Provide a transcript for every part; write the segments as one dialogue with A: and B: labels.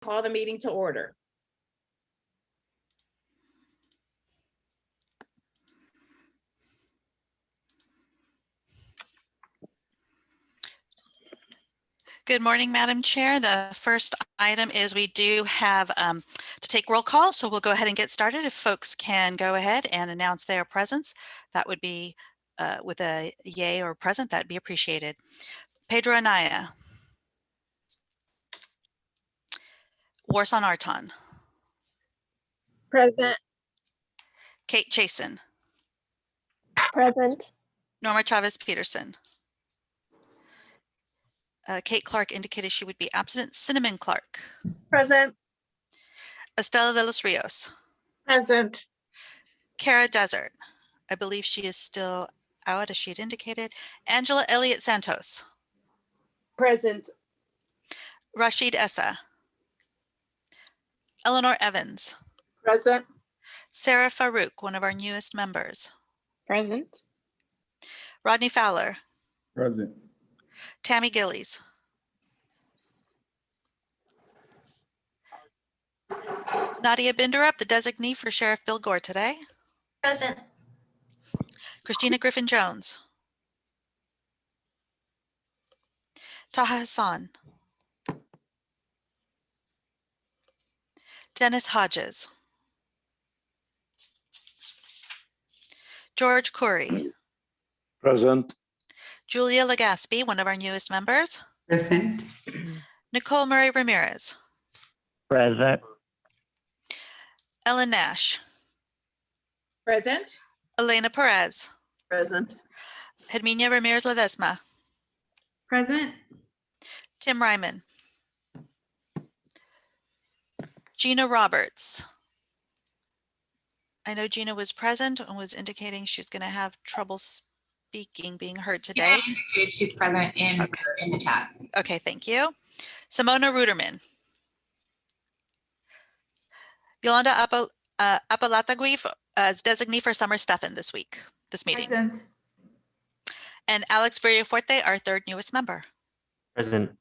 A: Call the meeting to order.
B: Good morning, Madam Chair. The first item is we do have to take roll call, so we'll go ahead and get started. If folks can go ahead and announce their presence, that would be with a yay or present, that'd be appreciated. Pedro Anaya. Warsan Arton.
C: Present.
B: Kate Chasen.
C: Present.
B: Norma Chavez Peterson. Kate Clark indicated she would be absent. Cinnamon Clark.
C: Present.
B: Estela de los Rios.
C: Present.
B: Kara Desert. I believe she is still out, as she had indicated. Angela Elliott Santos.
C: Present.
B: Rashid Essa. Eleanor Evans.
C: Present.
B: Sarah Farouk, one of our newest members.
C: Present.
B: Rodney Fowler.
D: Present.
B: Tammy Gillies. Nadia Binderup, the designee for Sheriff Bill Gore today.
E: Present.
B: Christina Griffin Jones. Taha Hassan. Dennis Hodges. George Curry.
D: Present.
B: Julia Legaspi, one of our newest members.
F: Present.
B: Nicole Murray Ramirez.
G: Present.
B: Ellen Nash.
A: Present.
B: Elena Perez.
C: Present.
B: Herminia Ramirez Ledesma.
F: Present.
B: Tim Ryman. Gina Roberts. I know Gina was present and was indicating she's going to have trouble speaking, being heard today.
E: Yeah, she's present in the chat.
B: Okay, thank you. Simona Ruderman. Yolanda Apalatagui as designee for Summer Stefan this meeting.
F: Present.
B: And Alex Villafuerte, our third newest member.
G: Present.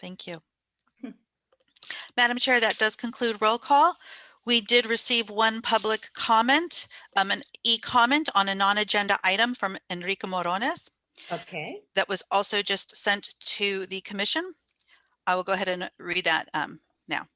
B: Thank you. Madam Chair, that does conclude roll call. We did receive one public comment, an e-comment on a non-agenda item from Enrique Morones.
A: Okay.
B: That was also just sent to the commission. I will go ahead and read that now.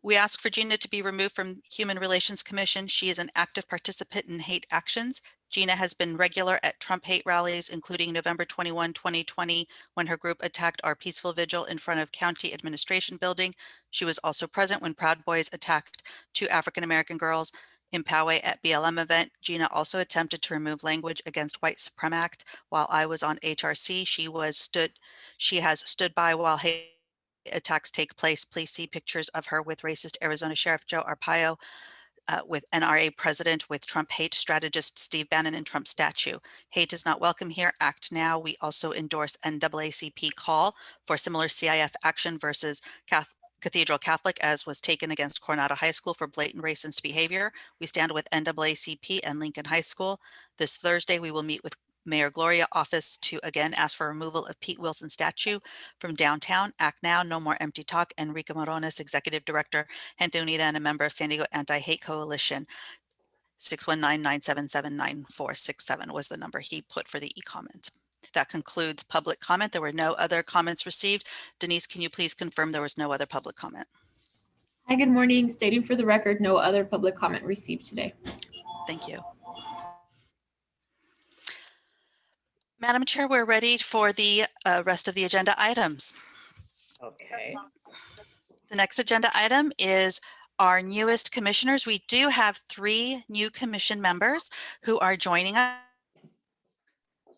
B: We ask for Gina to be removed from Human Relations Commission. She is an active participant in hate actions. Gina has been regular at Trump hate rallies, including November 21, 2020, when her group attacked our peaceful vigil in front of County Administration Building. She was also present when Proud Boys attacked two African-American girls in Poway at BLM event. Gina also attempted to remove language against White Supremacy Act while I was on HRC. She has stood by while hate attacks take place. Please see pictures of her with racist Arizona Sheriff Joe Arpaio, with NRA president, with Trump hate strategist Steve Bannon, and Trump statue. Hate is not welcome here. Act now. We also endorse NAACP call for similar CIF action versus Cathedral Catholic, as was taken against Coronado High School for blatant racist behavior. We stand with NAACP and Lincoln High School. This Thursday, we will meet with Mayor Gloria office to again ask for removal of Pete Wilson statue from downtown. Act now, no more empty talk. Enrique Morones, Executive Director, Gente Unida, and a member of San Diego Anti-Hate Coalition. 619-977-9467 was the number he put for the e-comment. That concludes public comment. There were no other comments received. Denise, can you please confirm there was no other public comment?
H: Hi, good morning. Stating for the record, no other public comment received today.
B: Thank you. Madam Chair, we're ready for the rest of the agenda items.
A: Okay.
B: The next agenda item is our newest commissioners. We do have 3 new commission members who are joining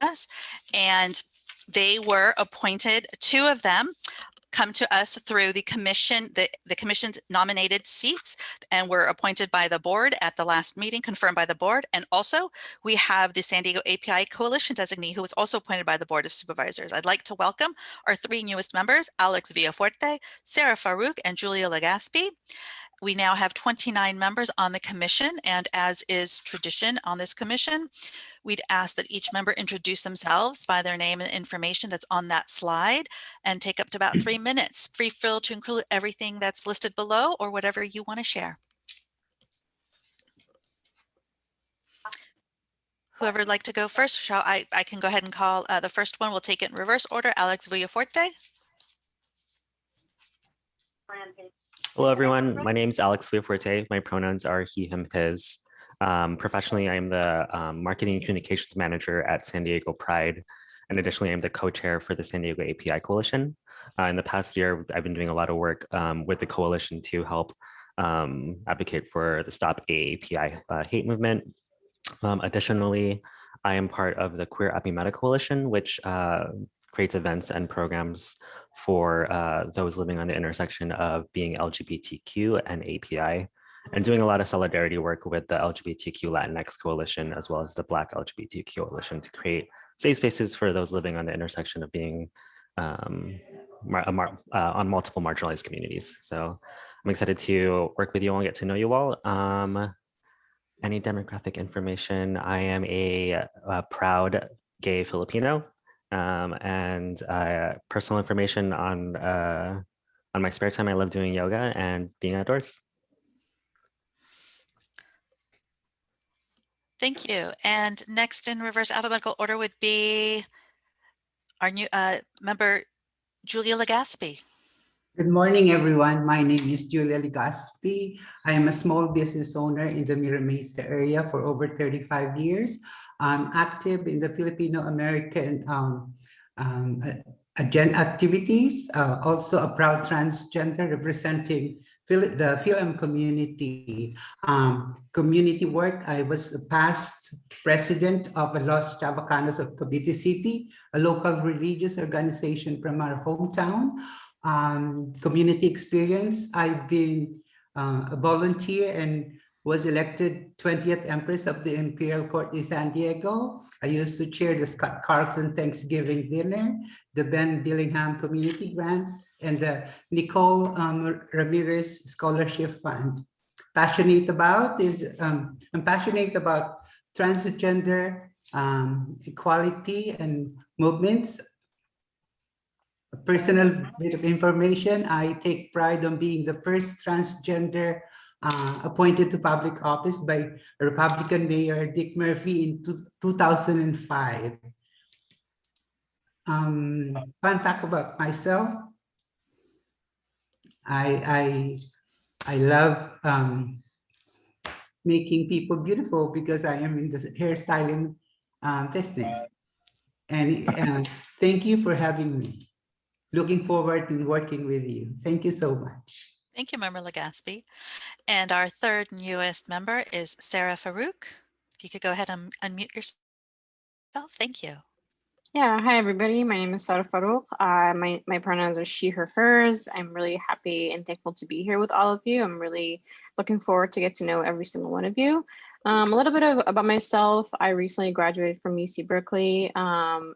B: us, and they were appointed. 2 of them come to us through the commission, the commission's nominated seats, and were appointed by the board at the last meeting, confirmed by the board. And also we have the San Diego API Coalition designee who was also appointed by the Board of Supervisors. I'd like to welcome our 3 newest members, Alex Villafuerte, Sarah Farouk, and Julia Legaspi. We now have 29 members on the commission, and as is tradition on this commission, we'd ask that each member introduce themselves by their name and information that's on that slide and take up to about 3 minutes. Feel to include everything that's listed below or whatever you want to share. Whoever would like to go first, I can go ahead and call the first one. We'll take it in reverse order. Alex Villafuerte.
G: Hello, everyone. My name is Alex Villafuerte. My pronouns are he, him, his. Professionally, I am the Marketing and Communications Manager at San Diego Pride. And additionally, I'm the co-chair for the San Diego API Coalition. In the past year, I've been doing a lot of work with the coalition to help advocate for the Stop AAPI hate movement. Additionally, I am part of the Queer API Meta Coalition, which creates events and programs for those living on the intersection of being LGBTQ and API, and doing a lot of solidarity work with the LGBTQ Latinx Coalition, as well as the Black LGBTQ Coalition, to create safe spaces for those living on the intersection of being on multiple marginalized communities. So I'm excited to work with you all and get to know you all. Any demographic information, I am a proud gay Filipino. And personal information on my spare time, I love doing yoga and being outdoors.
B: Thank you. And next in reverse alphabetical order would be our new member, Julia Legaspi.
I: Good morning, everyone. My name is Julia Legaspi. I am a small business owner in the Mira Mesa area for over 35 years. I'm active in the Filipino-American activities, also a proud transgender representing the film community. Community work, I was the past president of the Los Chavacanos of Cavite City, a local religious organization from our hometown. Community experience, I've been a volunteer and was elected 20th Empress of the Imperial Court in San Diego. I used to chair the Scott Carlson Thanksgiving dinner, the Ben Dillingham Community Grants, and the Nicole Ramirez Scholarship Fund. I'm passionate about transgender equality and movements. A personal bit of information, I take pride on being the first transgender appointed to public office by Republican Mayor Dick Murphy in 2005. Fun fact about myself, I love making people beautiful because I am in the hairstyling business. And thank you for having me. Looking forward to working with you. Thank you so much.
B: Thank you, Member Legaspi. And our third newest member is Sarah Farouk. If you could go ahead and unmute yourself. Thank you.
J: Yeah, hi everybody. My name is Sarah Farouk. My pronouns are she, her, hers. I'm really happy and thankful to be here with all of you. I'm really looking forward to get to know every single one of you. A little bit about myself. I recently graduated from UC Berkeley,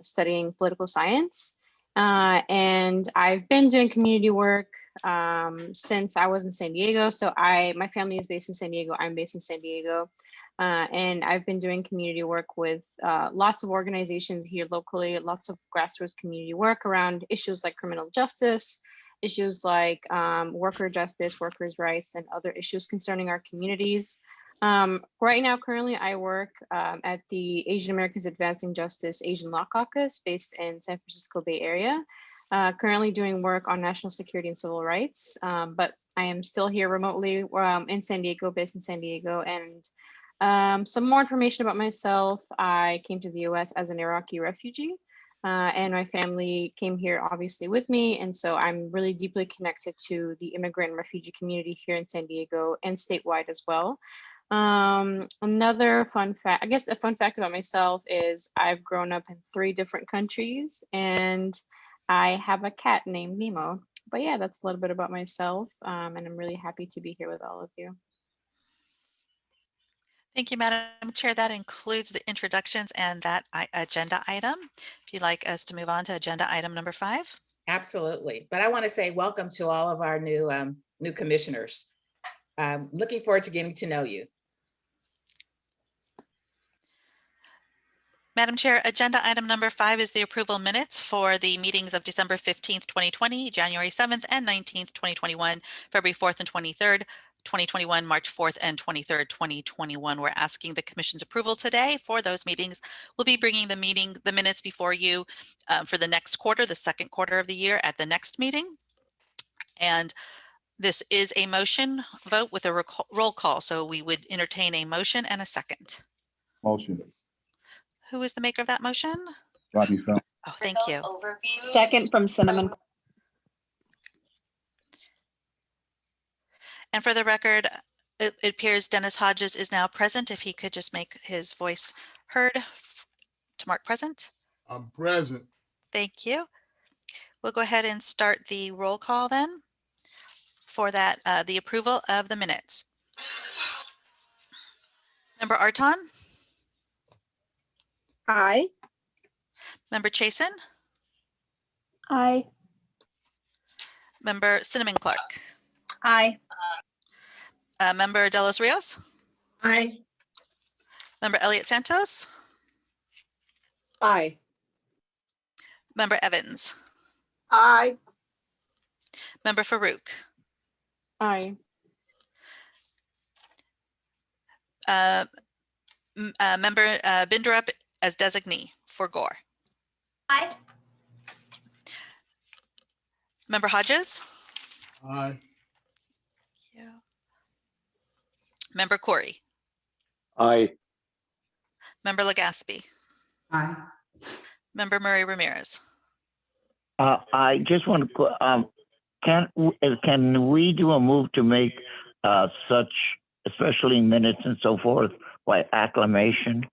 J: studying political science. And I've been doing community work since I was in San Diego. So my family is based in San Diego. I'm based in San Diego. And I've been doing community work with lots of organizations here locally, lots of grassroots community work around issues like criminal justice, issues like worker justice, workers' rights, and other issues concerning our communities. Right now, currently, I work at the Asian Americans Advancing Justice Asian Law Caucus based in San Francisco Bay Area, currently doing work on national security and civil rights, but I am still here remotely in San Diego, based in San Diego. And some more information about myself, I came to the US as an Iraqi refugee, and my family came here obviously with me. And so I'm really deeply connected to the immigrant and refugee community here in San Diego and statewide as well. Another fun fact, I guess a fun fact about myself is I've grown up in 3 different countries and I have a cat named Nemo. But yeah, that's a little bit about myself, and I'm really happy to be here with all of you.
B: Thank you, Madam Chair. That includes the introductions and that agenda item. If you'd like us to move on to agenda item number 5.
A: Absolutely. But I want to say welcome to all of our new commissioners. I'm looking forward to getting to know you.
B: Madam Chair, agenda item number 5 is the approval minutes for the meetings of December 15th, 2020, January 7th and 19th, 2021, February 4th and 23rd, 2021, March 4th and 23rd, 2021. We're asking the Commission's approval today for those meetings. We'll be bringing the minutes before you for the next quarter, the second quarter of the year at the next meeting. And this is a motion vote with a roll call. So we would entertain a motion and a second.
D: Motion.
B: Who is the maker of that motion?
D: Robbie Film.
B: Oh, thank you.
C: Second from Cinnamon.
B: And for the record, it appears Dennis Hodges is now present. If he could just make his voice heard to mark present.
K: I'm present.
B: Thank you. We'll go ahead and start the roll call then for that, the approval of the minutes. Member Arton?
C: Aye.
B: Member Chasen?
C: Aye.
B: Member Cinnamon Clark?
C: Aye.
B: Member De Los Rios?
C: Aye.
B: Member Elliott Santos?
C: Aye.
B: Member Evans?
C: Aye.
B: Member Farouk?
J: Aye.
B: Member Binderup as designee for Gore.
E: Aye.
B: Member Hodges?
K: Aye.
B: Yeah. Member Corey?
D: Aye.
B: Member Legaspi?
I: Aye.
B: Member Murray Ramirez?
L: I just want to, can we do a move to make such, especially minutes and so forth, by acclamation?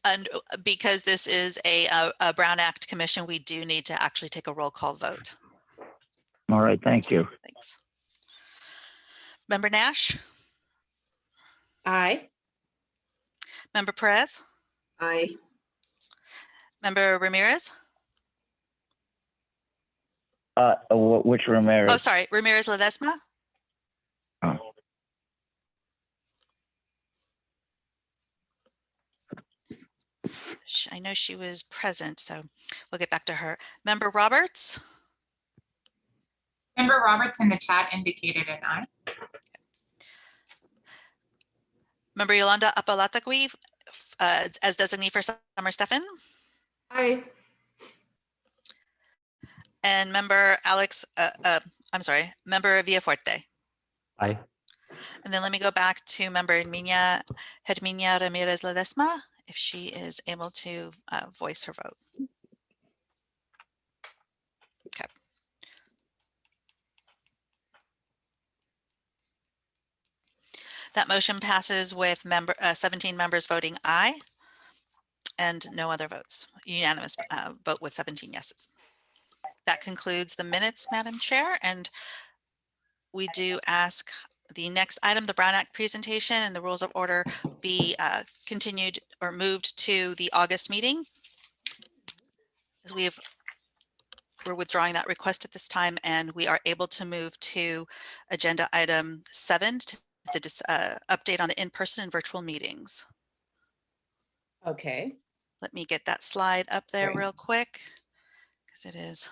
B: And because this is a Brown Act commission, we do need to actually take a roll call vote.
L: All right, thank you.
B: Thanks. Member Nash?
A: Aye.
B: Member Perez?
C: Aye.
B: Member Ramirez?
L: Which Ramirez?
B: Oh, sorry, Ramirez Ledesma?
L: Oh.
B: I know she was present, so we'll get back to her. Member Roberts?
E: Member Roberts in the chat indicated an aye.
B: Member Yolanda Apalatakwi as designee for Summer Stephan?
C: Aye.
B: And member Alex, member Villafuerte.
G: Aye.
B: And then let me go back to member Herminia Ramirez Ledesma, if she is able to voice her vote. Okay. That motion passes with 17 members voting aye and no other votes. Unanimous vote with 17 yeses. That concludes the minutes, Madam Chair, and we do ask the next item, the Brown Act presentation and the rules of order, be continued or moved to the August meeting. As we're withdrawing that request at this time, and we are able to move to agenda item 7, the update on the in-person and virtual meetings.
A: Okay.
B: Let me get that slide up there
A: Great.
B: real quick, because it is.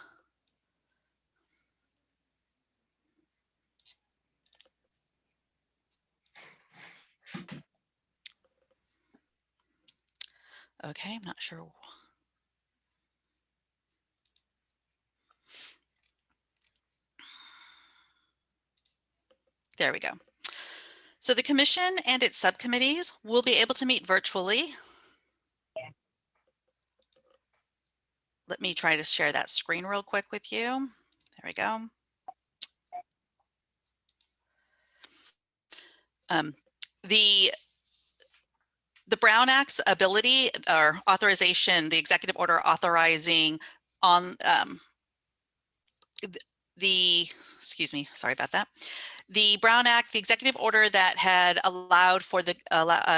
B: Okay, I'm not sure. There we go. So the commission and its subcommittees will be able to meet virtually. Let me try to share that screen real quick with you. There we go. The Brown Act's ability or authorization, the executive order authorizing on excuse me, sorry about that. The Brown Act, the executive order that had allowed for the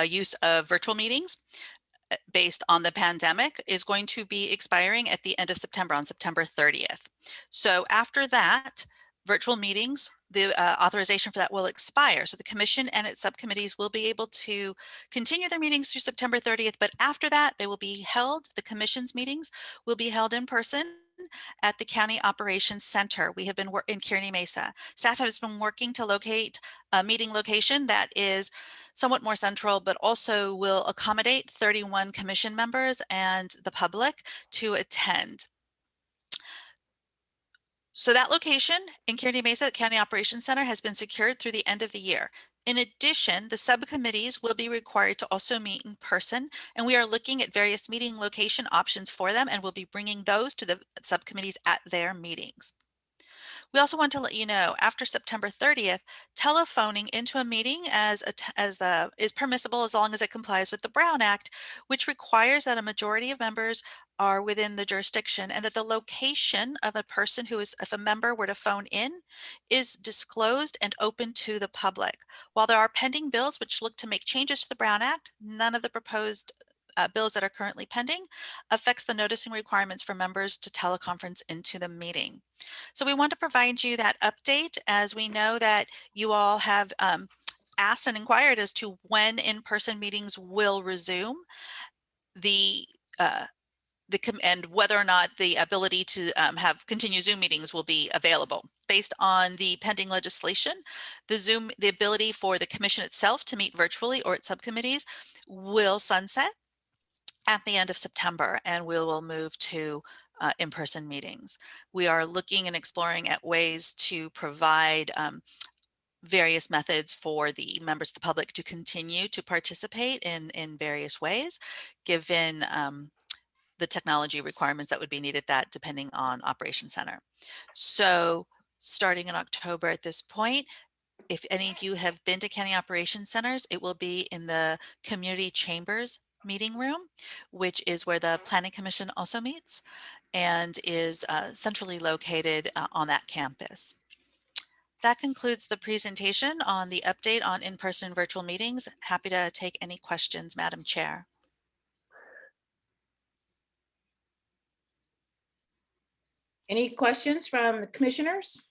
B: use of virtual meetings based on the pandemic is going to be expiring at the end of September, on September 30th. So after that, virtual meetings, the authorization for that will expire. So the commission and its subcommittees will be able to continue their meetings through September 30th, but after that, they will be held, the commission's meetings will be held in person at the County Operations Center. We have been in Kearney Mesa. Staff has been working to locate a meeting location that is somewhat more central, but also will accommodate 31 commission members and the public to attend. So that location in Kearney Mesa, the County Operations Center, has been secured through the end of the year. In addition, the subcommittees will be required to also meet in person, and we are looking at various meeting location options for them, and we'll be bringing those to the subcommittees at their meetings. We also want to let you know, after September 30th, telephoning into a meeting is permissible as long as it complies with the Brown Act, which requires that a majority of members are within the jurisdiction and that the location of a person who is, if a member were to phone in, is disclosed and open to the public. While there are pending bills which look to make changes to the Brown Act, none of the proposed bills that are currently pending affects the noticing requirements for members to teleconference into the meeting. So we want to provide you that update, as we know that you all have asked and inquired as to when in-person meetings will resume, and whether or not the ability to have continued Zoom meetings will be available. Based on the pending legislation, the ability for the commission itself to meet virtually or its subcommittees will sunset at the end of September, and we will move to in-person meetings. We are looking and exploring at ways to provide various methods for the members of the public to continue to participate in various ways, given the technology requirements that would be needed, that depending on Operations Center. So starting in October at this point, if any of you have been to county operations centers, it will be in the community chambers meeting room, which is where the Planning Commission also meets and is centrally located on that campus. That concludes the presentation on the update on in-person and virtual meetings. Happy to take any questions, Madam Chair.
A: Any questions from the commissioners?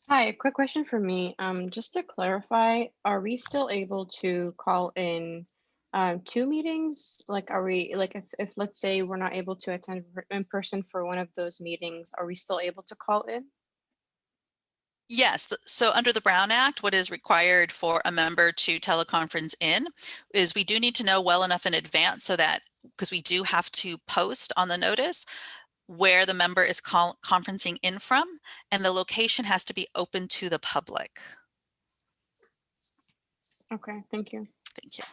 J: Hi, quick question for me. Just to clarify, are we still able to call in 2 meetings? Like, are we, like, if let's say we're not able to attend in person for one of those meetings, are we still able to call in?
B: Yes, so under the Brown Act, what is required for a member to teleconference in is we do need to know well enough in advance so that, because we do have to post on the notice where the member is conferencing in from, and the location has to be open to the public.
J: Okay, thank you.
B: Thank you.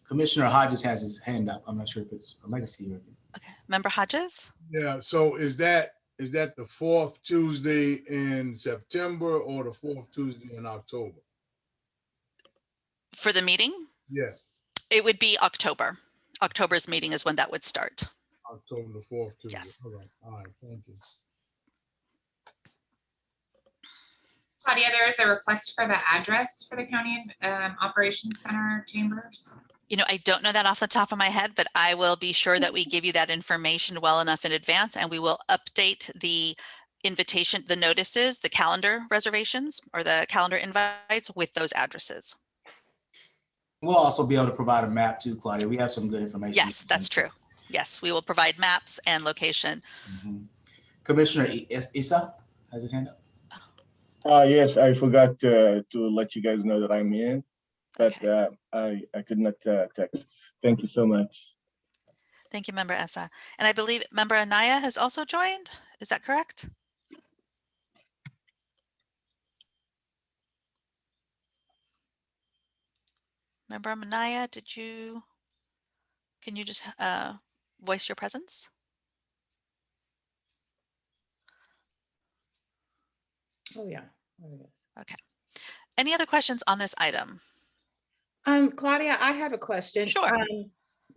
M: Commissioner Hodges has his hand up. I'm not sure if it's a legacy or.
B: Okay, Member Hodges?
K: Yeah, so is that the 4th Tuesday in September or the 4th Tuesday in October?
B: For the meeting?
K: Yes.
B: It would be October. October's meeting is when that would start.
K: October the 4th Tuesday.
B: Yes.
K: All right, thank you.
E: Claudia, there is a request for the address for the county operations center chambers.
B: You know, I don't know that off the top of my head, but I will be sure that we give you that information well enough in advance, and we will update the invitation, the notices, the calendar reservations or the calendar invites with those addresses.
M: We'll also be able to provide a map too, Claudia. We have some good information.
B: Yes, that's true. Yes, we will provide maps and location.
M: Mm-hmm. Commissioner Issa has his hand up.
N: Yes, I forgot to let you guys know that I'm in, but okay. I could not text. Thank you so much.
B: Thank you, Member Essa. And I believe Member Anaya has also joined. Is that correct? Member Anaya, can you just voice your presence?
A: Oh, yeah.
B: Okay. Any other questions on this item?
A: Claudia, I have a question.
B: Sure.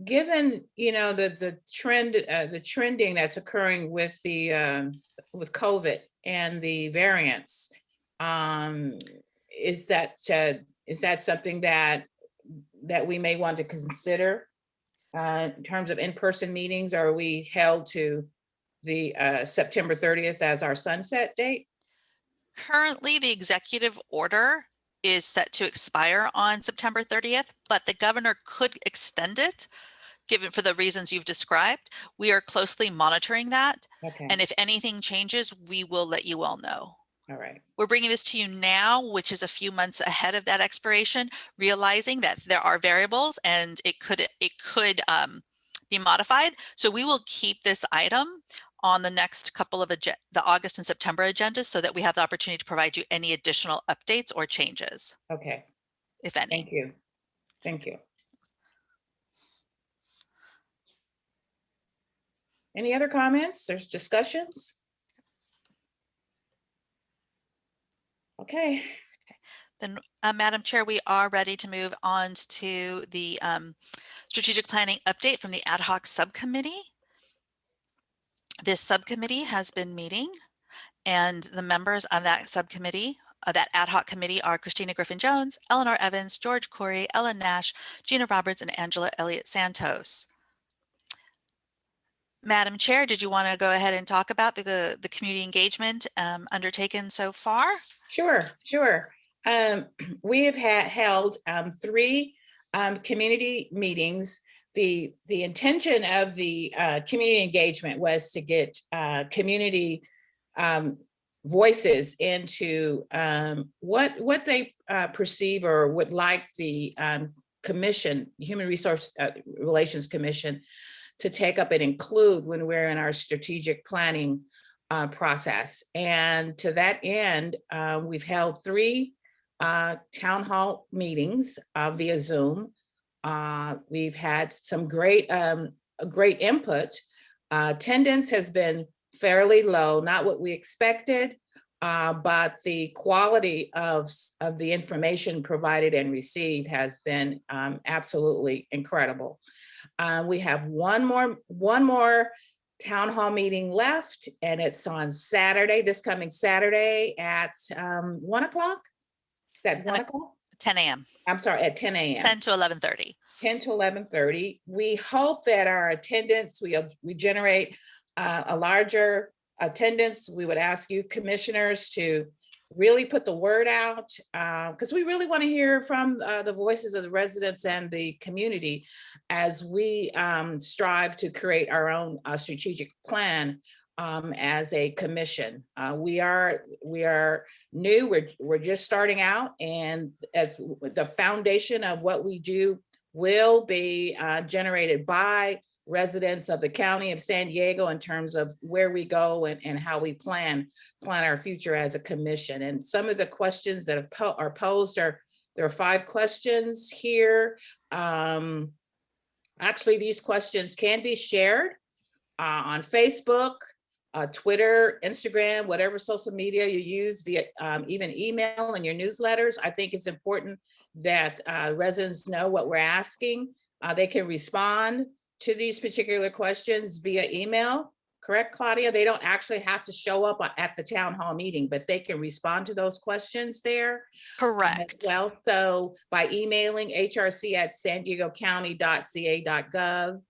A: Given, you know, the trending that's occurring with the with COVID and the variants, is that something that that we may want to consider in terms of in-person meetings? Are we held to the September 30th as our sunset date?
B: Currently, the executive order is set to expire on September 30th, but the governor could extend it, given for the reasons you've described. We are closely monitoring that.
A: Okay.
B: And if anything changes, we will let you all know.
A: All right.
B: We're bringing this to you now, which is a few months ahead of that expiration, realizing that there are variables and it could be modified. So we will keep this item on the next couple of the August and September agendas so that we have the opportunity to provide you any additional updates or changes.
A: Okay.
B: If any.
A: Thank you. Thank you. Any other comments or discussions? Okay.
B: Then, Madam Chair, we are ready to move on to the strategic planning update from the ad hoc subcommittee. This subcommittee has been meeting, and the members of that subcommittee, that ad hoc committee, are Christina Griffin-Jones, Eleanor Evans, George Corey, Ellen Nash, Gina Roberts, and Angela Elliott Santos. Madam Chair, did you want to go ahead and talk about the community engagement undertaken so far?
A: Sure. We have held 3 community meetings. The intention of the community engagement was to get community voices into what they perceive or would like the commission, Human Resource Relations Commission, to take up and include when we're in our strategic planning process. And to that end, we've held 3 town hall meetings via Zoom. We've had some great input. Attendance has been fairly low, not what we expected, but the quality of the information provided and received has been absolutely incredible. We have one more town hall meeting left, and it's on Saturday, this coming Saturday at 1 o'clock. Is that 1 o'clock?
B: 10 a.m.
A: I'm sorry, at 10 a.m.
B: 10 to 11:30.
A: 10 to 11:30. We hope that our attendance, we generate a larger attendance. We would ask you commissioners to really put the word out because we really want to hear from the voices of the residents and the community as we strive to create our own strategic plan as a commission. We are new, we're just starting out, and as the foundation of what we do will be generated by residents of the County of San Diego in terms of where we go and how we plan our future as a commission. And some of the questions that are posed there are 5 questions here. Actually, these questions can be shared on Facebook, Twitter, Instagram, whatever social media you use, via even email and your newsletters. I think it's important that residents know what we're asking. They can respond to these particular questions via email, correct, Claudia? They don't actually have to show up at the town hall meeting, but they can respond to those questions there.
B: Correct.
A: Well, so by emailing hrc@sandiegocounty.ca.gov.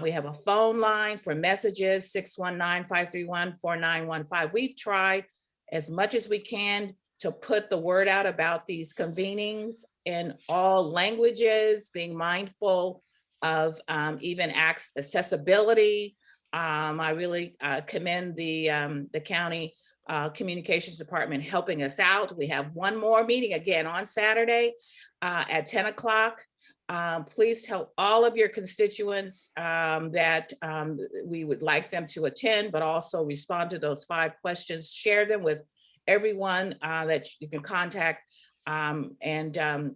A: We have a phone line for messages, 619-531-4915. We've tried as much as we can to put the word out about these convenings in all languages, being mindful of even accessibility. I really commend the county communications department helping us out. We have one more meeting again on Saturday at 10 o'clock. Please tell all of your constituents that we would like them to attend, but also respond to those 5 questions. Share them with everyone that you can contact. And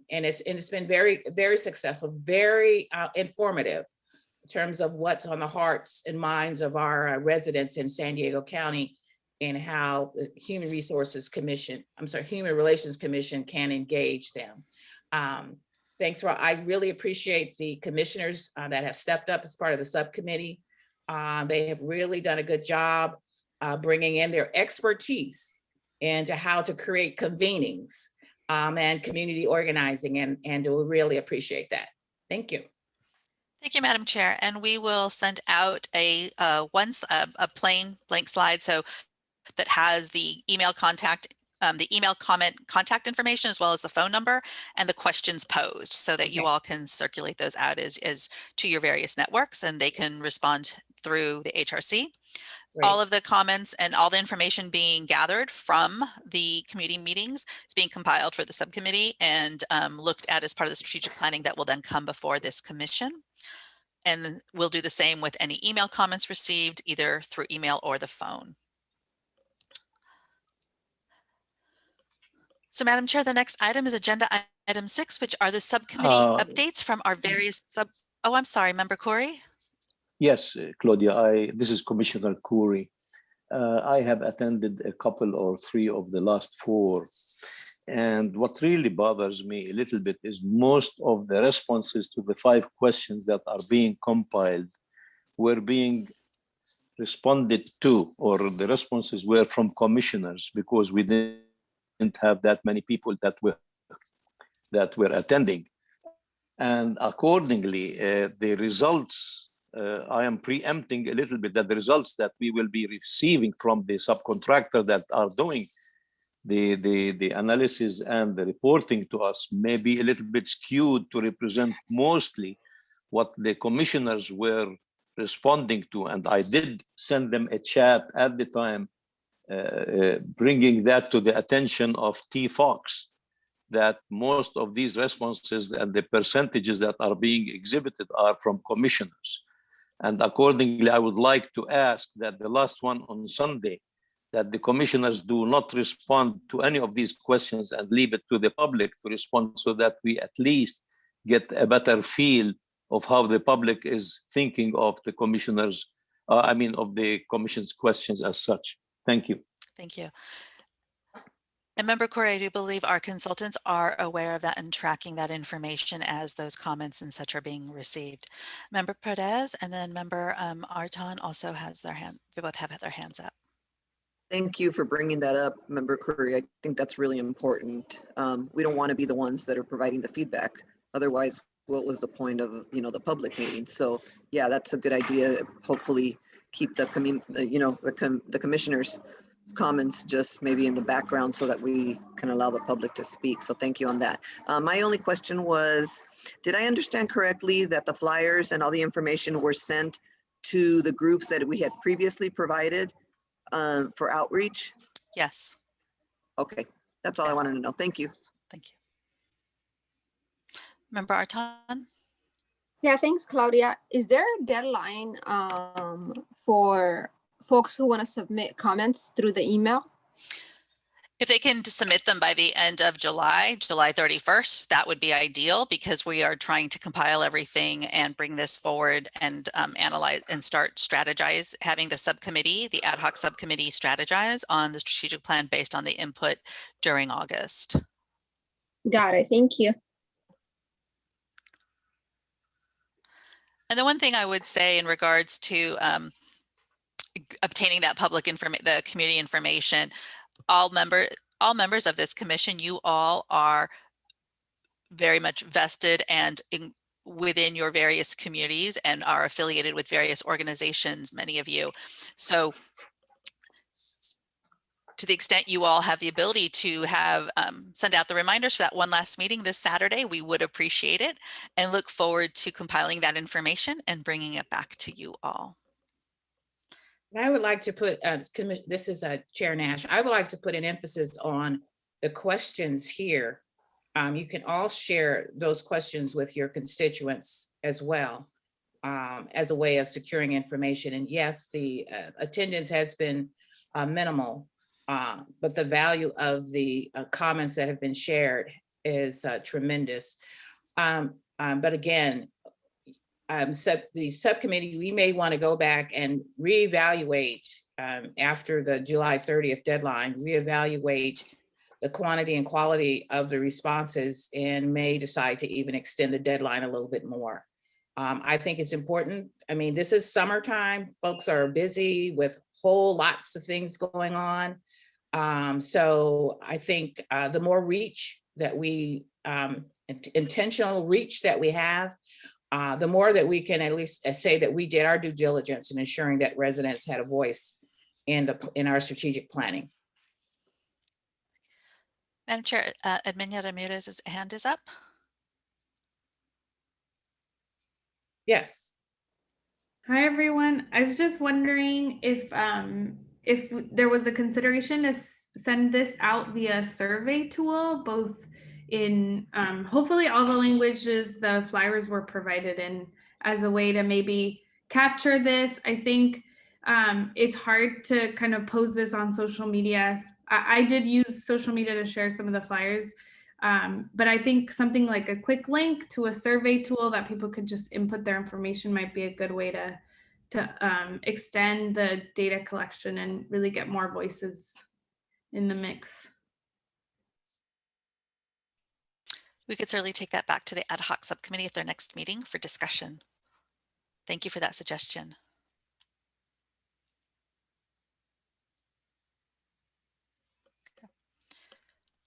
A: it's been very, very successful, very informative in terms of what's on the hearts and minds of our residents in San Diego County and how the Human Relations Commission can engage them. Thanks, Rob. I really appreciate the commissioners that have stepped up as part of the subcommittee. They have really done a good job bringing in their expertise into how to create convenings and community organizing, and we'll really appreciate that. Thank you.
B: Thank you, Madam Chair. And we will send out a plain blank slide so that has the email contact, the email comment contact information, as well as the phone number and the questions posed, so that you all can circulate those out as to your various networks, and they can respond through the HRC. All of the comments and all the information being gathered from the community meetings is being compiled for the subcommittee and looked at as part of the strategic planning that will then come before this commission. And we'll do the same with any email comments received either through email or the phone. So, Madam Chair, the next item is agenda item 6, which are the subcommittee updates from our various Oh, I'm sorry, Member Corey.
O: Yes, Claudia, this is Commissioner Khoury. I have attended a couple or three of the last 4. And what really bothers me a little bit is most of the responses to the 5 questions that are being compiled were being responded to, or the responses were from commissioners, because we didn't have that many people that were attending. And accordingly, the results, I am preempting a little bit that the results that we will be receiving from the subcontractor that are doing the analysis and the reporting to us may be a little bit skewed to represent mostly what the commissioners were responding to. And I did send them a chat at the time, bringing that to the attention of T. Fox, that most of these responses and the percentages that are being exhibited are from commissioners. And accordingly, I would like to ask that the last one on Sunday, that the commissioners do not respond to any of these questions and leave it to the public to respond, so that we at least get a better feel of how the public is thinking of the commissioners, of the commission's questions as such. Thank you.
B: Thank you. And Member Corey, I do believe our consultants are aware of that and tracking that information as those comments and such are being received. Member Perez and then Member Artan also has their hand. They both have their hands up.
C: Thank you for bringing that up, Member Curry. I think that's really important. We don't want to be the ones that are providing the feedback. Otherwise, what was the point of the public meeting? So yeah, that's a good idea. Hopefully, keep the commissioners' comments just maybe in the background so that we can allow the public to speak. So thank you on that. My only question was, did I understand correctly that the flyers and all the information were sent to the groups that we had previously provided for outreach?
B: Yes.
C: Okay, that's all I wanted to know. Thank you.
B: Thank you. Member Artan?
P: Yeah, thanks, Claudia. Is there a deadline for folks who want to submit comments through the email?
B: If they can submit them by the end of July 31st, that would be ideal, because we are trying to compile everything and bring this forward and analyze and start strategize, having the subcommittee, the ad hoc subcommittee, strategize on the strategic plan based on the input during August.
P: Got it. Thank you.
B: And the one thing I would say in regards to obtaining that public information, the community information, all members of this commission, you all are very much vested and within your various communities and are affiliated with various organizations, many of you. So to the extent you all have the ability to have send out the reminders for that one last meeting this Saturday, we would appreciate it and look forward to compiling that information and bringing it back to you all.
A: I would like to put, this is Chair Nash, I would like to put an emphasis on the questions here. You can all share those questions with your constituents as well, as a way of securing information. And yes, the attendance has been minimal, but the value of the comments that have been shared is tremendous. But again, the subcommittee, we may want to go back and reevaluate after the July 30th deadline, reevaluate the quantity and quality of the responses, and may decide to even extend the deadline a little bit more. I think it's important. I mean, this is summertime. Folks are busy with whole lots of things going on. So I think the more reach that we, intentional reach that we have, the more that we can at least say that we did our due diligence in ensuring that residents had a voice in our strategic planning.
B: Madam Chair, Edminia Ramirez's hand is up.
A: Yes.
F: Hi, everyone. I was just wondering if there was a consideration to send this out via survey tool, both in hopefully all the languages the flyers were provided in, as a way to maybe capture this. I think it's hard to kind of post this on social media. I did use social media to share some of the flyers, but I think something like a quick link to a survey tool that people could just input their information might be a good way to extend the data collection and really get more voices in the mix.
B: We could certainly take that back to the ad hoc subcommittee at their next meeting for discussion. Thank you for that suggestion.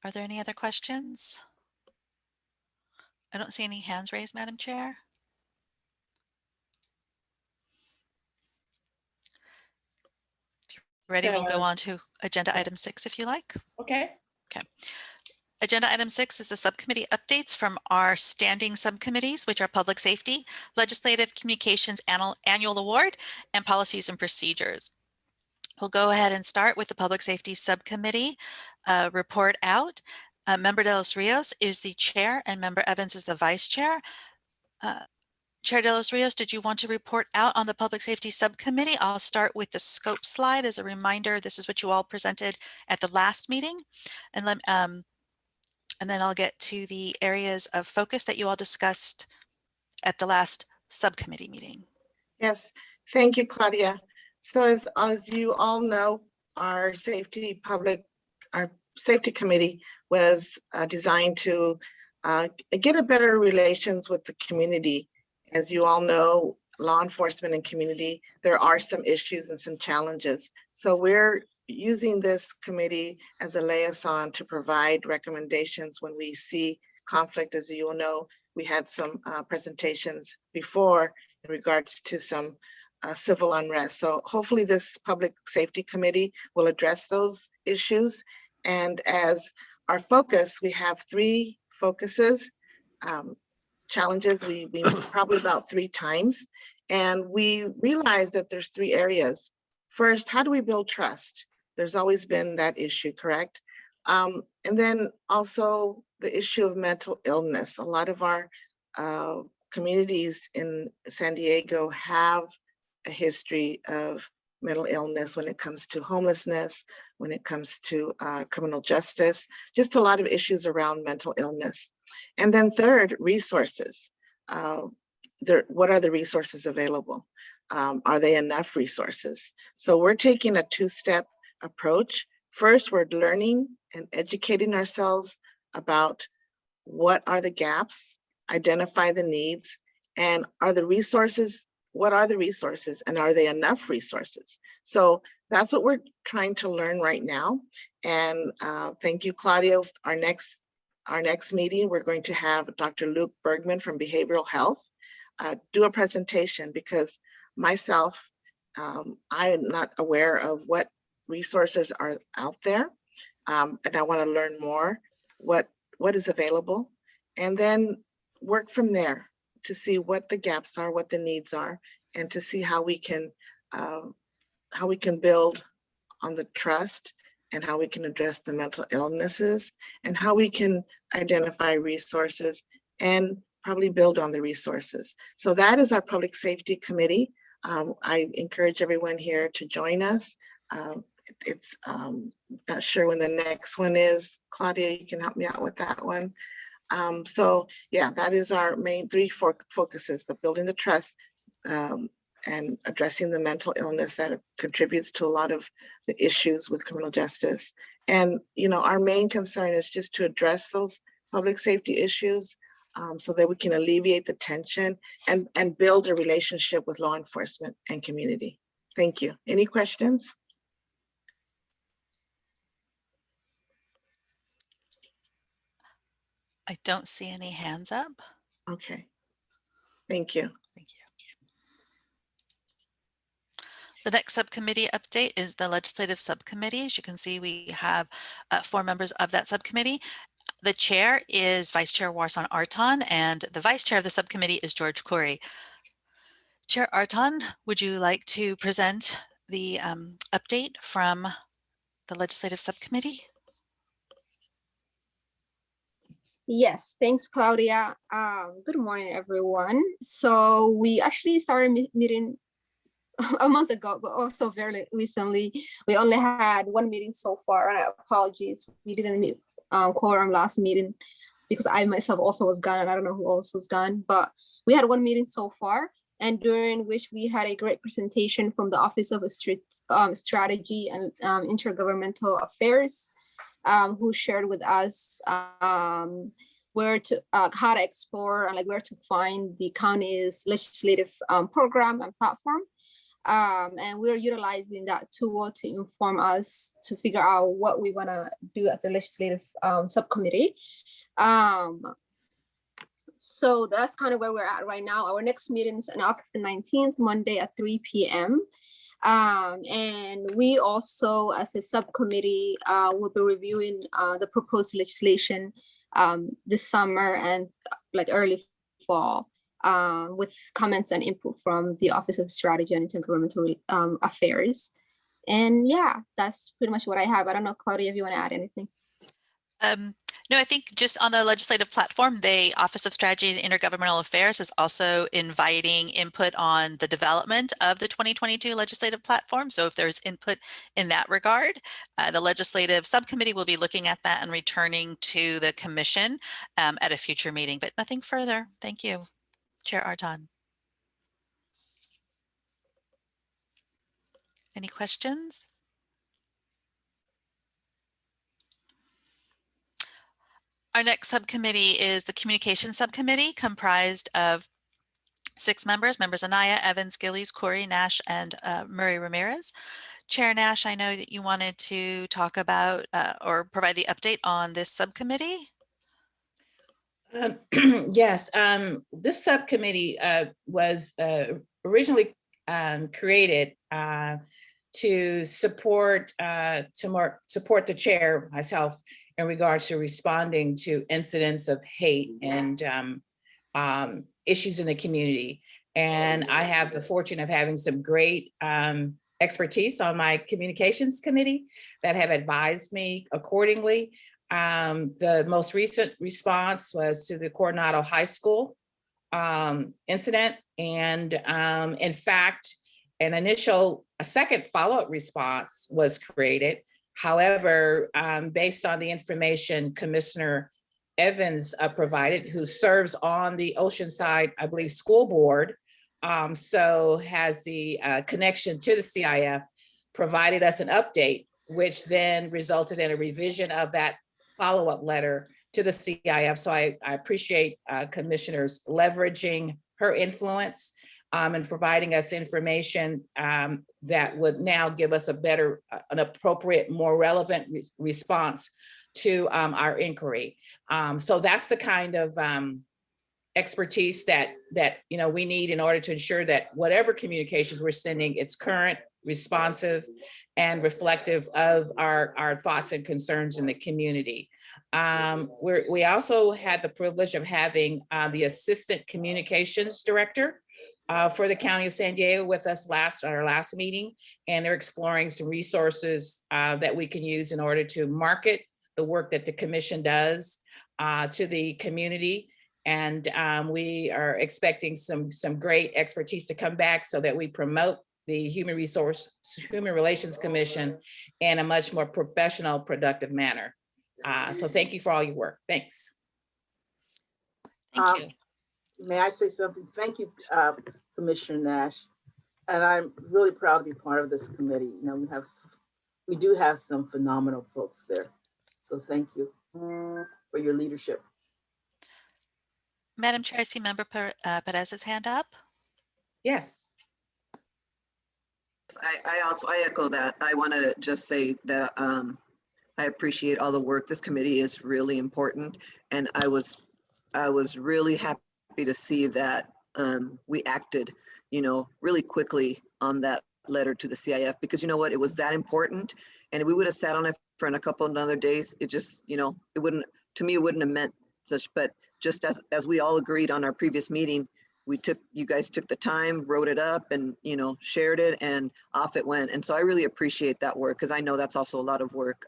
B: Are there any other questions? I don't see any hands raised, Madam Chair. If you're ready, we'll go on to agenda item 6 if you like.
A: Okay.
B: Okay. Agenda item 6 is the subcommittee updates from our standing subcommittees, which are Public Safety, Legislative Communications Annual Award, and Policies and Procedures. We'll go ahead and start with the Public Safety Subcommittee report out. Member De Los Rios is the chair and Member Evans is the vice chair. Chair De Los Rios, did you want to report out on the Public Safety Subcommittee? I'll start with the scope slide as a reminder. This is what you all presented at the last meeting. And then I'll get to the areas of focus that you all discussed at the last subcommittee meeting.
Q: Yes, thank you, Claudia. So as you all know, our safety committee was designed to get a better relations with the community. As you all know, law enforcement and community, there are some issues and some challenges. So we're using this committee as a liaison to provide recommendations when we see conflict. As you all know, we had some presentations before in regards to some civil unrest. So hopefully this Public Safety Committee will address those issues. And as our focus, we have 3 focuses, challenges we meet probably about 3 times. And we realized that there's 3 areas. First, how do we build trust? There's always been that issue, correct? And then also the issue of mental illness. A lot of our communities in San Diego have a history of mental illness when it comes to homelessness, when it comes to criminal justice, just a lot of issues around mental illness. And then third, resources. What are the resources available? Are they enough resources? So we're taking a 2-step approach. First, we're learning and educating ourselves about what are the gaps, identify the needs, and are the resources, what are the resources, and are they enough resources? So that's what we're trying to learn right now. And thank you, Claudia. Our next meeting, we're going to have Dr. Luke Bergman from Behavioral Health do a presentation, because myself, I am not aware of what resources are out there. And I want to learn more what is available, and then work from there to see what the gaps are, what the needs are, and to see how we can build on the trust, and how we can address the mental illnesses, and how we can identify resources and probably build on the resources. So that is our Public Safety Committee. I encourage everyone here to join us. It's not sure when the next one is. Claudia, you can help me out with that one. So yeah, that is our main 3 focuses: the building the trust, and addressing the mental illness that contributes to a lot of the issues with criminal justice. And our main concern is just to address those public safety issues, so that we can alleviate the tension and build a relationship with law enforcement and community. Thank you. Any questions?
B: I don't see any hands up.
Q: Okay. Thank you.
B: Thank you. The next subcommittee update is the legislative subcommittee. As you can see, we have 4 members of that subcommittee. The chair is Vice Chair Warsan Artan, and the vice chair of the subcommittee is George Khoury. Chair Artan, would you like to present the update from the legislative subcommittee?
P: Yes, thanks, Claudia. Good morning, everyone. So we actually started meeting a month ago, but also very recently. We only had 1 meeting so far, and apologies, we didn't meet quorum last meeting because I myself also was gone, and I don't know who else was gone, but we had 1 meeting so far, and during which we had a great presentation from the Office of Strategy and Intergovernmental Affairs, who shared with us where to how to explore and like where to find the county's legislative program and platform. And we're utilizing that tool to inform us to figure out what we want to do as a legislative subcommittee. So that's kind of where we're at right now. Our next meeting is on August the 19th, Monday at 3 p.m. And we also, as a subcommittee, will be reviewing the proposed legislation this summer and like early fall, with comments and input from the Office of Strategy and Intergovernmental Affairs. And yeah, that's pretty much what I have. I don't know, Claudia, if you want to add anything.
B: No, I think just on the legislative platform, the Office of Strategy and Intergovernmental Affairs is also inviting input on the development of the 2022 legislative platform. So if there's input in that regard, the legislative subcommittee will be looking at that and returning to the commission at a future meeting, but nothing further. Thank you, Chair Artan. Any questions? Our next subcommittee is the Communications Subcommittee, comprised of 6 members, Anaya, Evans, Gillies, Khoury, Nash, and Murray Ramirez. Chair Nash, I know that you wanted to talk about or provide the update on this subcommittee.
A: Yes, this subcommittee was originally created to support the chair, myself, in regards to responding to incidents of hate and issues in the community. And I have the fortune of having some great expertise on my communications committee that have advised me accordingly. The most recent response was to the Coronado High School incident. And in fact, a second follow-up response was created. However, based on the information Commissioner Evans provided, who serves on the Oceanside, I believe, school board, so has the connection to the CIF, provided us an update, which then resulted in a revision of that follow-up letter to the CIF. So I appreciate commissioners leveraging her influence and providing us information that would now give us an appropriate, more relevant response to our inquiry. So that's the kind of expertise that we need in order to ensure that whatever communications we're sending, it's current, responsive, and reflective of our thoughts and concerns in the community. We also had the privilege of having the Assistant Communications Director for the County of San Diego with us at our last meeting, and they're exploring some resources that we can use in order to market the work that the commission does to the community. And we are expecting some great expertise to come back so that we promote the Human Relations Commission in a much more professional, productive manner. So thank you for all your work. Thanks.
B: Thank you.
R: May I say something? Thank you, Commissioner Nash. And I'm really proud to be part of this committee. We do have some phenomenal folks there. So thank you for your leadership.
B: Madam Chair, I see Member Perez's hand up.
A: Yes.
C: I echo that. I want to just say that I appreciate all the work. This committee is really important, and I was really happy to see that we acted, really quickly on that letter to the CIF, because you know what, it was that important. And if we would have sat on it for a couple of other days, it just, it wouldn't, to me, it wouldn't have meant such. But just as we all agreed on our previous meeting, you guys took the time, wrote it up, and shared it, and off it went. And so I really appreciate that work, because I know that's also a lot of work.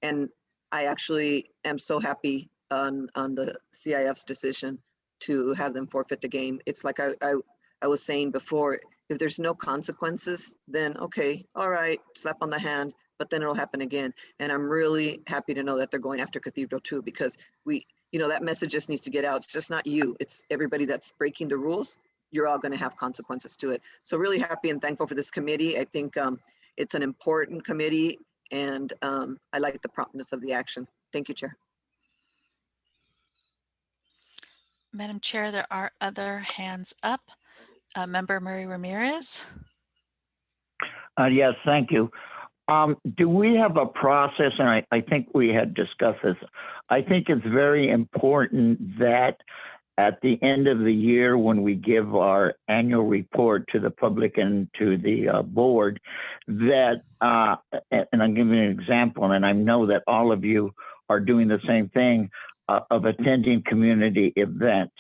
C: And I actually am so happy on the CIF's decision to have them forfeit the game. It's like I was saying before, if there's no consequences, then okay, all right, slap on the hand, but then it'll happen again. And I'm really happy to know that they're going after Cathedral too, because that message just needs to get out. It's just not you, it's everybody that's breaking the rules. You're all going to have consequences to it. So really happy and thankful for this committee. I think it's an important committee, and I like the promptness of the action. Thank you, Chair.
B: Madam Chair, there are other hands up. Member Murray Ramirez.
L: Yes, thank you. Do we have a process, and I think we had discussed this, I think it's very important that at the end of the year, when we give our annual report to the public and to the board, that, and I'm giving an example, and I know that all of you are doing the same thing, of attending community events.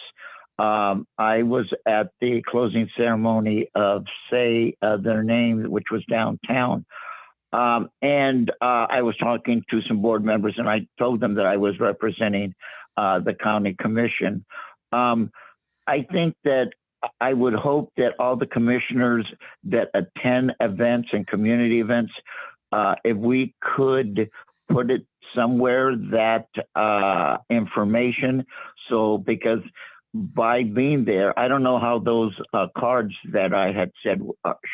L: I was at the closing ceremony of Say Their Name, which was downtown. And I was talking to some board members, and I told them that I was representing the county commission. I think that I would hope that all the commissioners that attend events and community events, if we could put it somewhere, that information. So, because by being there, I don't know how those cards that I had said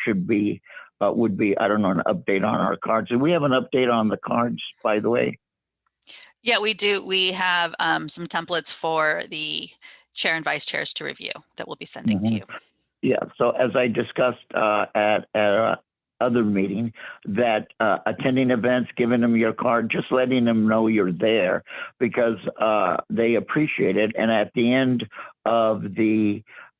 L: should be, would be, I don't know, an update on our cards. Do we have an update on the cards, by the way?
B: Yeah, we do. We have some templates for the chair and vice chairs to review that we'll be sending to you.
L: Yeah, so as I discussed at other meeting, that attending events, giving them your card, just letting them know you're there, because they appreciate it. And at the end of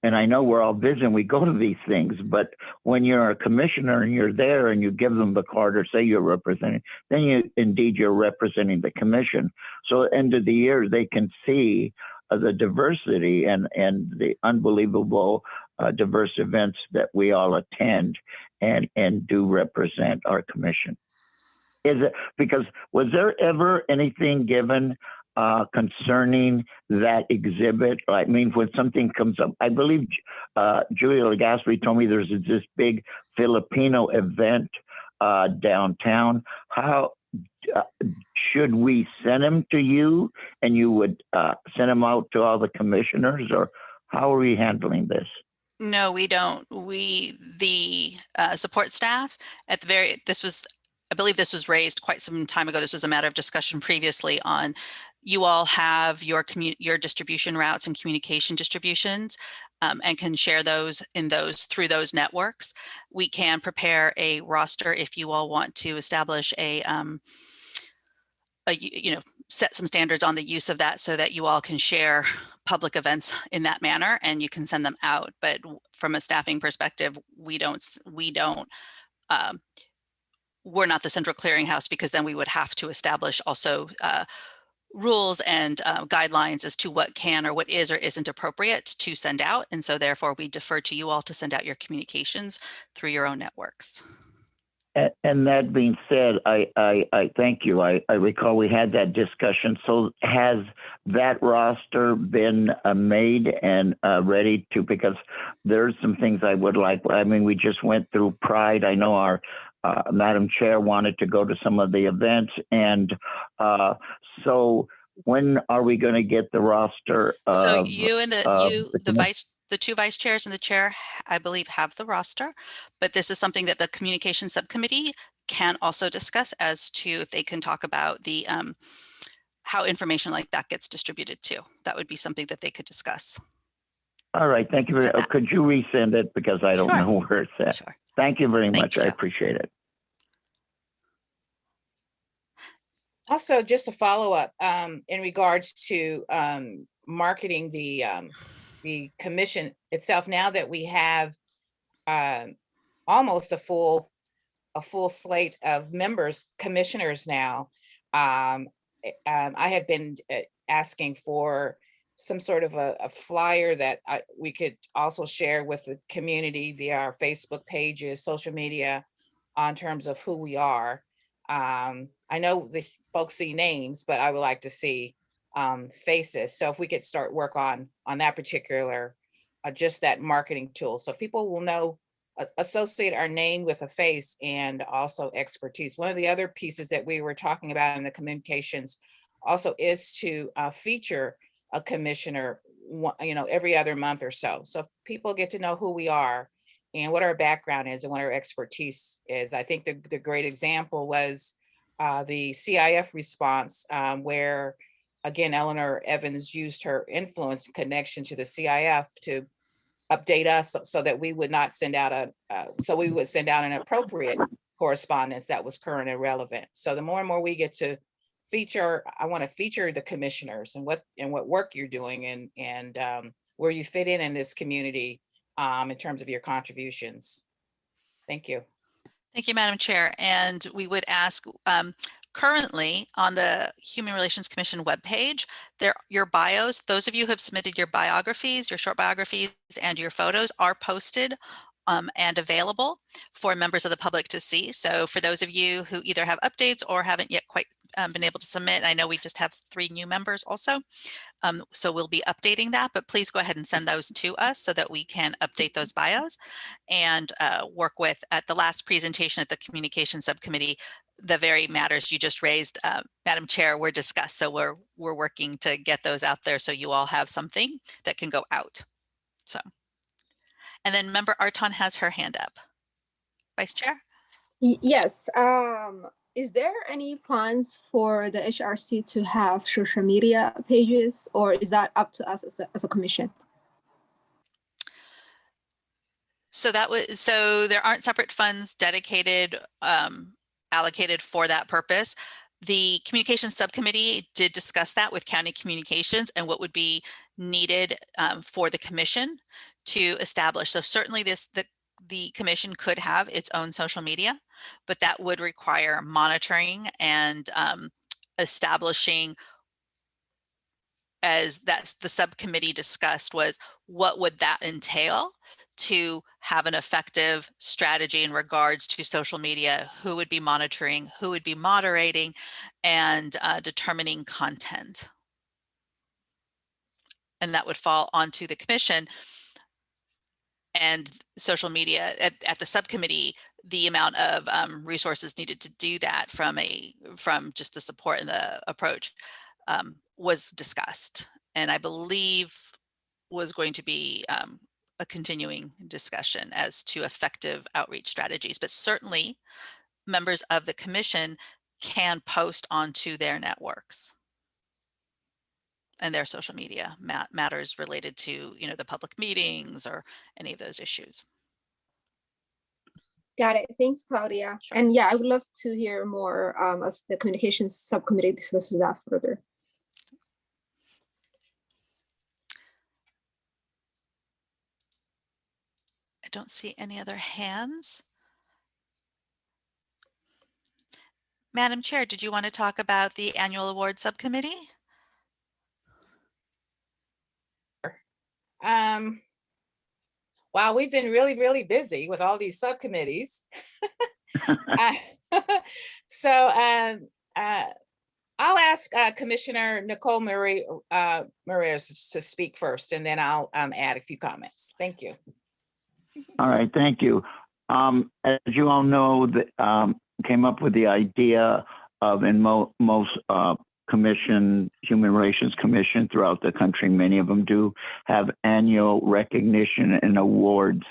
L: and I know we're all busy and we go to these things, but when you're a commissioner and you're there and you give them the card or say you're representing, then you're representing the commission. So at the end of the year, they can see the diversity and the unbelievable diverse events that we all attend and do represent our commission. Is it, because was there ever anything given concerning that exhibit? I mean, when something comes up, I believe Julia Legaspi told me there's this big Filipino event downtown. How should we send them to you, and you would send them out to all the commissioners, or how are we handling this?
B: No, we don't. The support staff at the I believe this was raised quite some time ago. This was a matter of discussion previously on, you all have your distribution routes and communication distributions, and can share those through those networks. We can prepare a roster if you all want to establish set some standards on the use of that, so that you all can share public events in that manner and you can send them out. But from a staffing perspective, we're not the central clearinghouse, because then we would have to establish also rules and guidelines as to what can or what is or isn't appropriate to send out. And so therefore we defer to you all to send out your communications through your own networks.
L: And that being said, I thank you. I recall we had that discussion. So has that roster been made and ready to, because there's some things I would like. I mean, we just went through Pride. I know our Madam Chair wanted to go to some of the events. And so when are we going to get the roster?
B: So you and the two vice chairs and the chair, I believe, have the roster, but this is something that the communication subcommittee can also discuss as to if they can talk about the how information like that gets distributed too. That would be something that they could discuss.
L: All right, thank you. Could you resend it, because I don't know where it's at.
B: Sure.
L: Thank you very much. I appreciate it.
A: Also, just a follow up in regards to marketing the the commission itself, now that we have almost a full slate of members, commissioners now, I have been asking for some sort of a flyer that we could also share with the community via our Facebook pages, social media, on terms of who we are. I know the folks see names, but I would like to see faces. So if we could start work on that particular, just that marketing tool, so people will know, associate our name with a face and also expertise. One of the other pieces that we were talking about in the communications also is to feature a commissioner, every other month or so. So if people get to know who we are and what our background is and what our expertise is. I think the great example was the CIF response, where again, Eleanor Evans used her influence and connection to the CIF to update us so that we would not send out we would send out an appropriate correspondence that was current and relevant. So the more and more we get to feature, I want to feature the commissioners and what work you're doing and where you fit in this community in terms of your contributions. Thank you.
B: Thank you, Madam Chair. And we would ask, currently on the Human Relations Commission webpage, your bios, those of you who have submitted your biographies, your short biographies and your photos are posted and available for members of the public to see. So for those of you who either have updates or haven't yet quite been able to submit, I know we just have 3 new members also. So we'll be updating that, but please go ahead and send those to us so that we can update those bios and work with, at the last presentation at the Communications Subcommittee, the very matters you just raised, Madam Chair, were discussed. So we're working to get those out there so you all have something that can go out. So, and then Member Arton has her hand up. Vice Chair?
P: Yes. Is there any plans for the HRC to have social media pages, or is that up to us as a commission?
B: So there aren't separate funds dedicated, allocated for that purpose. The Communications Subcommittee did discuss that with County Communications and what would be needed for the commission to establish. So certainly the commission could have its own social media, but that would require monitoring and establishing, as that's the subcommittee discussed, was what would that entail to have an effective strategy in regards to social media, who would be monitoring, who would be moderating, and determining content. And that would fall onto the commission. And social media at the subcommittee, the amount of resources needed to do that from just the support and the approach was discussed, and I believe was going to be a continuing discussion as to effective outreach strategies. But certainly members of the commission can post onto their networks and their social media matters related to, the public meetings or any of those issues.
P: Got it. Thanks, Claudia. Sure. And yeah, I would love to hear more as the Communications Subcommittee discusses that further.
B: I don't see any other hands. Madam Chair, did you want to talk about the annual award subcommittee?
A: Wow, we've been really, really busy with all these subcommittees. So I'll ask Commissioner Nicole Marias to speak first, and then I'll add a few comments. Thank you.
L: All right, thank you. As you all know, came up with the idea of, in most human relations commission throughout the country, many of them do have annual recognition and awards.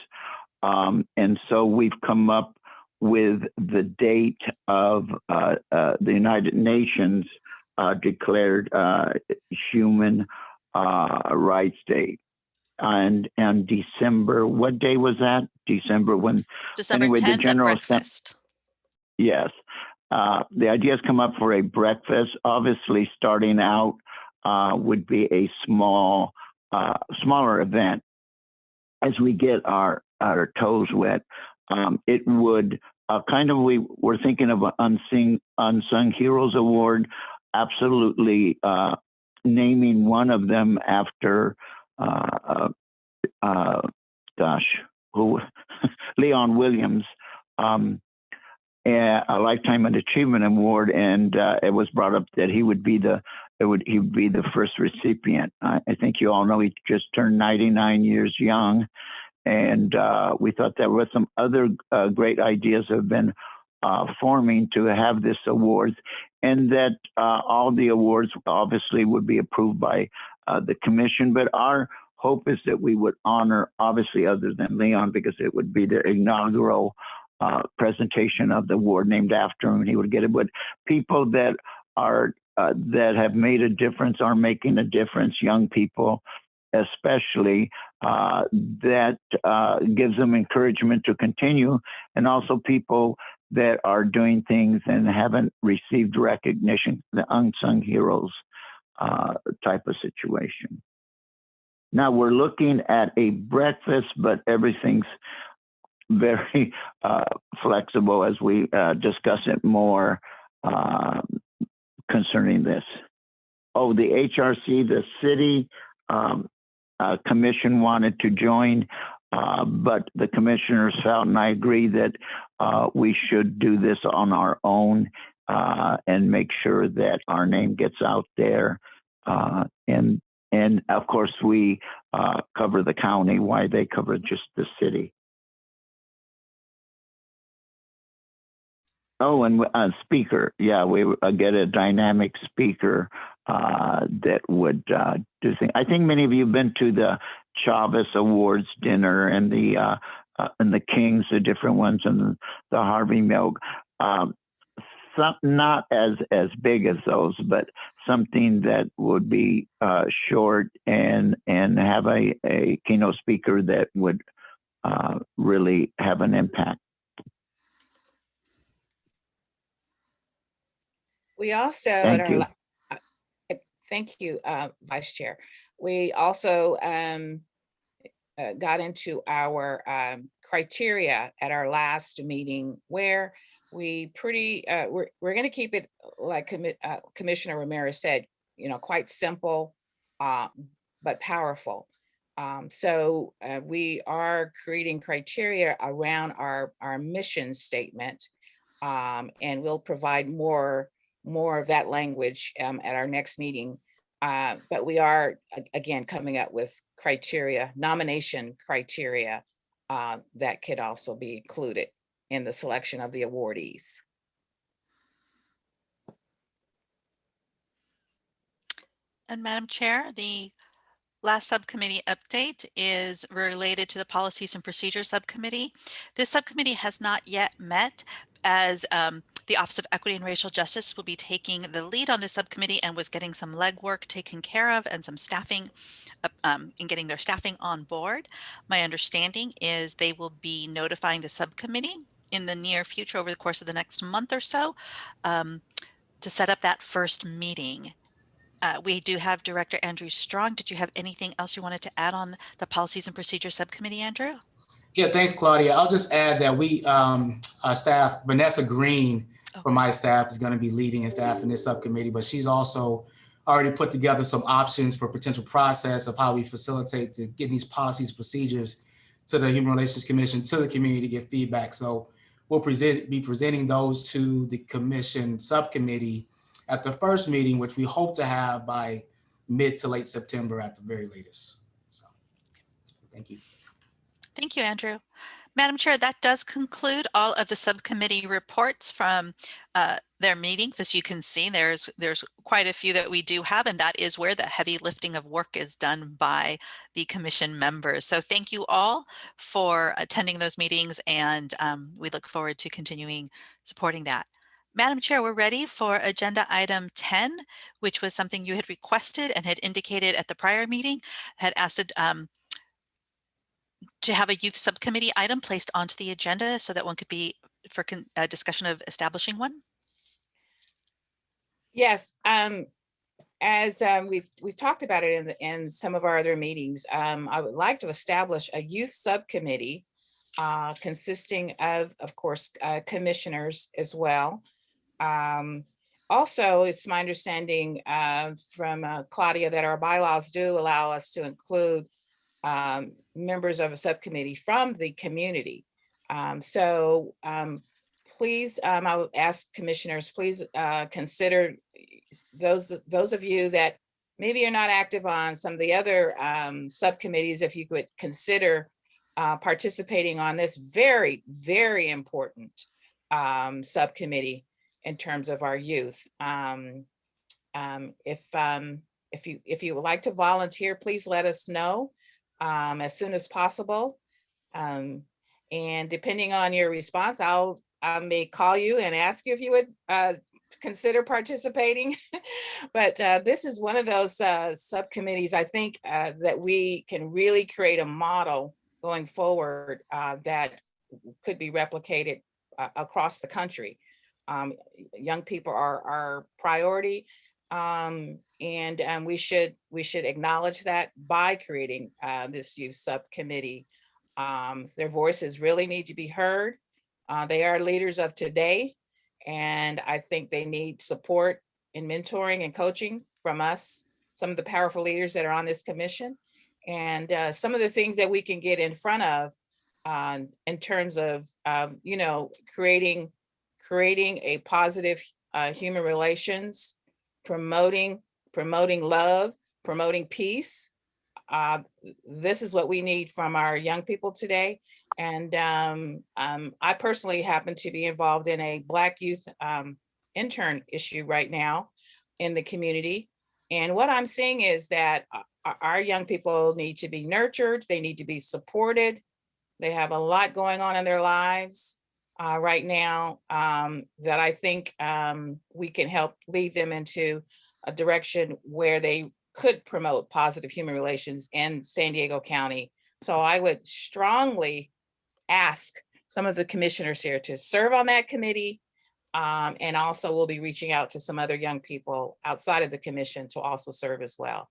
L: And so we've come up with the date of the United Nations declared Human Rights Day. And December, what day was that? December when?
B: December
L: anyway,
B: 10th
L: the General
B: at breakfast.
L: Yes. The idea has come up for a breakfast. Obviously, starting out would be a small smaller event, as we get our toes wet, it would we're thinking of an unsung heroes award, absolutely naming one of them after Leon Williams, a Lifetime Achievement Award, and it was brought up that he would be the first recipient. I think you all know he just turned 99 years young, and we thought there were some other great ideas have been forming to have this awards, and that all the awards obviously would be approved by the commission, but our hope is that we would honor, obviously other than Leon, because it would be the inaugural presentation of the award named after him, and he would get it. But people that are that have made a difference, are making a difference, young people especially, that gives them encouragement to continue, and also people that are doing things and haven't received recognition, the unsung heroes type of situation. Now we're looking at a breakfast, but everything's very flexible as we discuss it more concerning this. Oh, the HRC, the city commission wanted to join, but the commissioners felt, and I agree, that we should do this on our own and make sure that our name gets out there. And of course, we cover the county, why they cover just the city. Oh, and speaker. Yeah, we get a dynamic speaker that would do things. I think many of you have been to the Chavez Awards dinner and the Kings, the different ones, and the Harvey Milk. Not as big as those, but something that would be short and have a keynote speaker that would really have an impact.
A: We also, thank you, Vice Chair. We also got into our criteria at our last meeting, where we we're going to keep it, like Commissioner Ramirez said, quite simple, but powerful. So we are creating criteria around our mission statement, and we'll provide more of that language at our next meeting. But we are, again, coming up with criteria, nomination criteria that could also be included in the selection of the awardees.
B: And Madam Chair, the last subcommittee update is related to the Policies and Procedures Subcommittee. This subcommittee has not yet met, as the Office of Equity and Racial Justice will be taking the lead on this subcommittee and was getting some legwork taken care of and some staffing in getting their staffing on board. My understanding is they will be notifying the subcommittee in the near future, over the course of the next month or so, to set up that first meeting. We do have Director Andrew Strong. Did you have anything else you wanted to add on the Policies and Procedures Subcommittee, Andrew?
M: Yeah, thanks, Claudia. I'll just add that we, staff, Vanessa Green from my staff is going to be leading and staff in this subcommittee, but she's also already put together some options for potential process of how we facilitate to get these policies, procedures to the Human Relations Commission, to the community to get feedback. So we'll be presenting those to the commission subcommittee at the first meeting, which we hope to have by mid to late September at the very latest. So thank you.
B: Thank you, Andrew. Madam Chair, that does conclude all of the subcommittee reports from their meetings. As you can see, there's quite a few that we do have, and that is where the heavy lifting of work is done by the commission members. So thank you all for attending those meetings, and we look forward to continuing supporting that. Madam Chair, we're ready for agenda item 10, which was something you had requested and had indicated at the prior meeting, had asked to have a youth subcommittee item placed onto the agenda so that one could be for a discussion of establishing one.
A: Yes, as we've talked about it in some of our other meetings, I would like to establish a youth subcommittee consisting of course, commissioners as well. Also, it's my understanding from Claudia that our bylaws do allow us to include members of a subcommittee from the community. Please, I will ask commissioners, please consider those of you that maybe are not active on some of the other subcommittees, if you could consider participating on this very, very important subcommittee in terms of our youth. If you would like to volunteer, please let us know as soon as possible. And depending on your response, I may call you and ask you if you would consider participating. But this is one of those subcommittees, I think, that we can really create a model going forward that could be replicated across the country. Young people are our priority, and we should acknowledge that by creating this youth subcommittee. Their voices really need to be heard. They are leaders of today, and I think they need support in mentoring and coaching from us, some of the powerful leaders that are on this commission, and some of the things that we can get in front of in terms of creating a positive human relations, promoting love, promoting peace. This is what we need from our young people today. And I personally happen to be involved in a Black youth intern issue right now in the community. And what I'm seeing is that our young people need to be nurtured. They need to be supported. They have a lot going on in their lives right now that I think we can help lead them into a direction where they could promote positive human relations in San Diego County. So I would strongly ask some of the commissioners here to serve on that committee. And also we'll be reaching out to some other young people outside of the commission to also serve as well.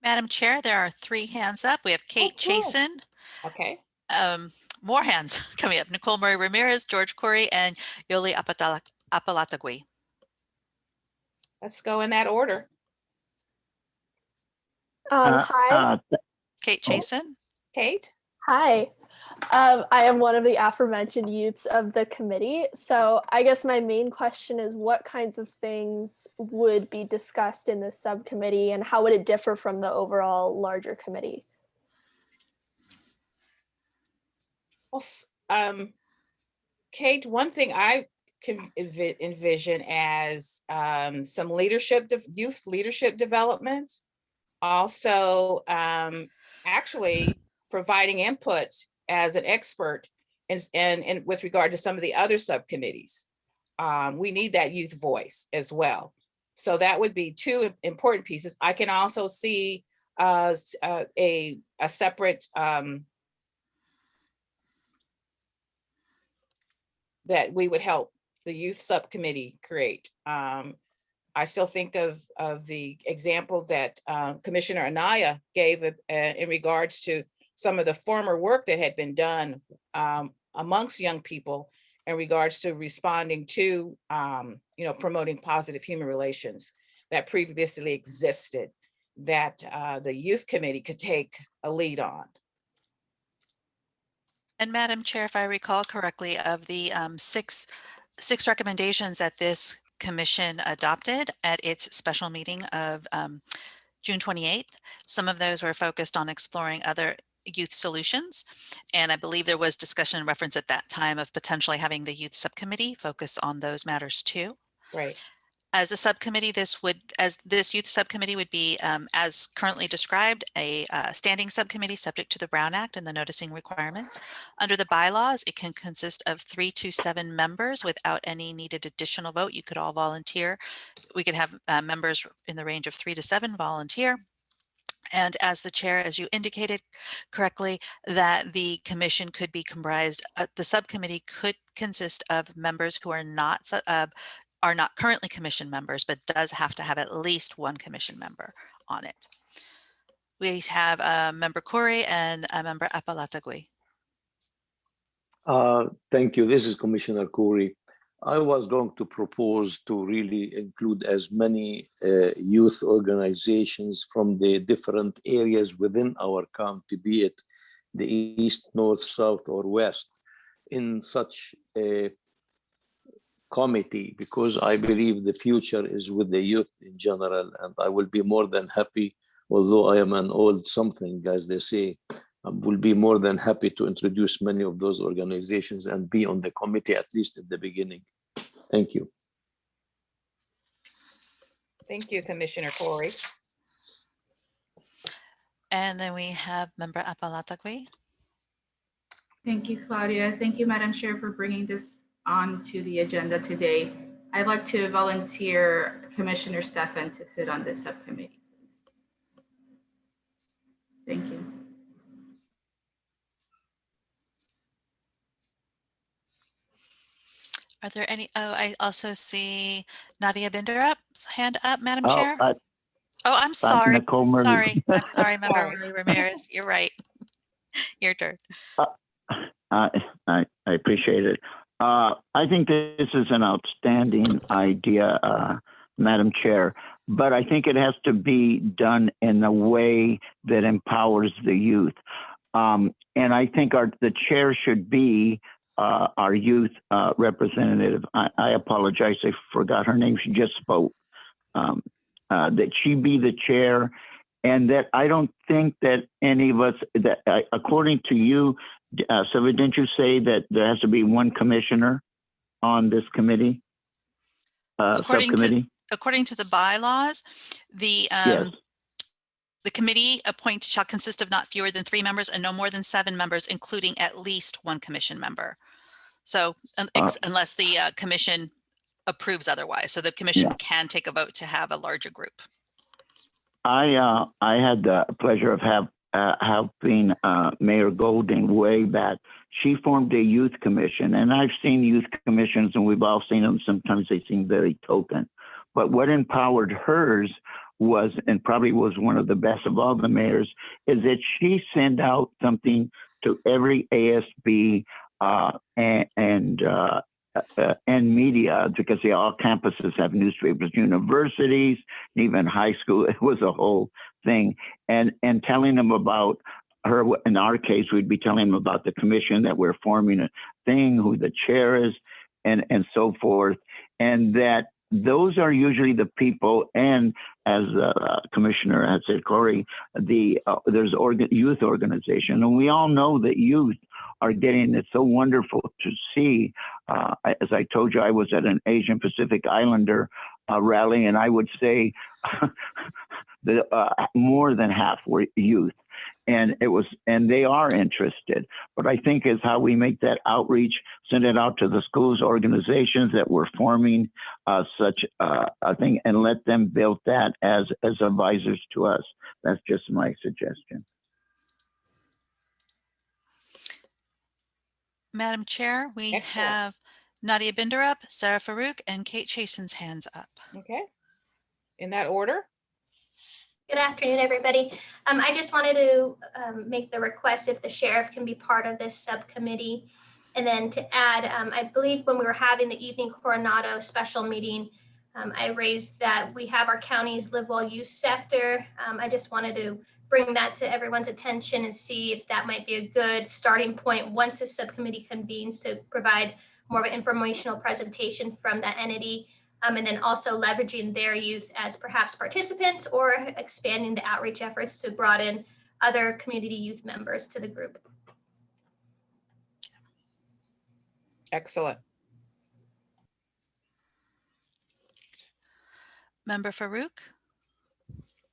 B: Madam Chair, there are 3 hands up. We have Kate Chasen.
A: Okay.
B: More hands coming up. Nicole Murray Ramirez, George Corey, and Yoli Apalatagui.
A: Let's go in that order.
S: Hi.
B: Kate Chasen.
A: Kate.
S: Hi. I am one of the aforementioned youths of the committee. So I guess my main question is what kinds of things would be discussed in this subcommittee and how would it differ from the overall larger committee?
A: Well, Kate, one thing I can envision as some youth leadership development, also actually providing input as an expert and with regard to some of the other subcommittees. We need that youth voice as well. So that would be 2 important pieces. I can also see a separate that we would help the youth subcommittee create. I still think of the example that Commissioner Anaya gave in regards to some of the former work that had been done amongst young people in regards to responding to, promoting positive human relations that previously existed, that the youth committee could take a lead on.
B: And Madam Chair, if I recall correctly, of the six recommendations that this commission adopted at its special meeting of June 28th, some of those were focused on exploring other youth solutions. And I believe there was discussion and reference at that time of potentially having the youth subcommittee focus on those matters too.
A: Right.
B: As a subcommittee, this youth subcommittee would be, as currently described, a standing subcommittee subject to the Brown Act and the noticing requirements. Under the bylaws, it can consist of 3 to 7 members without any needed additional vote. You could all volunteer. We could have members in the range of 3 to 7 volunteer. And as the chair, as you indicated correctly, that the commission could be comprised, the subcommittee could consist of members who are not are not currently commission members, but does have to have at least one commission member on it. We have a member Corey and a member Apalatagui.
O: Thank you. This is Commissioner Khoury. I was going to propose to really include as many youth organizations from the different areas within our county, be it the east, north, south, or west, in such a committee, because I believe the future is with the youth in general, and I will be more than happy, although I am an old something, as they say, I will be more than happy to introduce many of those organizations and be on the committee, at least at the beginning. Thank you.
A: Thank you, Commissioner Corey.
B: And then we have member Apalatagui.
T: Thank you, Claudia. Thank you, Madam Chair, for bringing this on to the agenda today. I'd like to volunteer Commissioner Stefan to sit on this subcommittee. Thank you.
B: Are there any, oh, I also see Nadia Binderup's hand up, Madam
L: Oh,
B: Chair. Oh, I'm sorry.
L: Nicole Murray.
B: Sorry, I'm sorry, Member Marie Ramirez. You're right. Your turn.
L: I appreciate it. I think this is an outstanding idea, Madam Chair, but I think it has to be done in a way that empowers the youth. And I think the chair should be our youth representative. I apologize, I forgot her name. She just spoke. That she be the chair, and that I don't think that any of us, that according to you, Sylvia, didn't you say that there has to be one commissioner on this committee, subcommittee?
B: According to the bylaws, the
L: Yes.
B: the committee appointed shall consist of not fewer than 3 members and no more than 7 members, including at least 1 commission member. So unless the commission approves otherwise, so the commission can take a vote to have a larger group.
L: I had the pleasure of helping Mayor Golding way back. She formed a youth commission, and I've seen youth commissions, and we've all seen them. Sometimes they seem very token. But what empowered hers was, and probably was one of the best of all the mayors, is that she sent out something to every ASB and media, because all campuses have newspapers, universities, even high school. It was a whole thing, and telling them about her. In our case, we'd be telling them about the commission, that we're forming a thing, who the chair is, and so forth, and that those are usually the people. And as Commissioner had said, Corey, there's youth organization, and we all know that youth are getting, it's so wonderful to see. As I told you, I was at an Asian Pacific Islander rally, and I would say that more than half were youth, and they are interested. But I think is how we make that outreach, send it out to the schools, organizations that we're forming such a thing, and let them build that as advisors to us. That's just my suggestion.
B: Madam Chair, we have Nadia Binderup, Sarah Farouk, and Kate Chasen's hands up.
A: Okay. In that order.
U: Good afternoon, everybody. I just wanted to make the request if the sheriff can be part of this subcommittee. And then to add, I believe when we were having the evening Coronado special meeting, I raised that we have our county's live well use sector. I just wanted to bring that to everyone's attention and see if that might be a good starting point once the subcommittee convenes, to provide more of an informational presentation from that entity. And then also leveraging their youth as perhaps participants, or expanding the outreach efforts to broaden other community youth members to the group.
A: Excellent.
B: Member Farouk.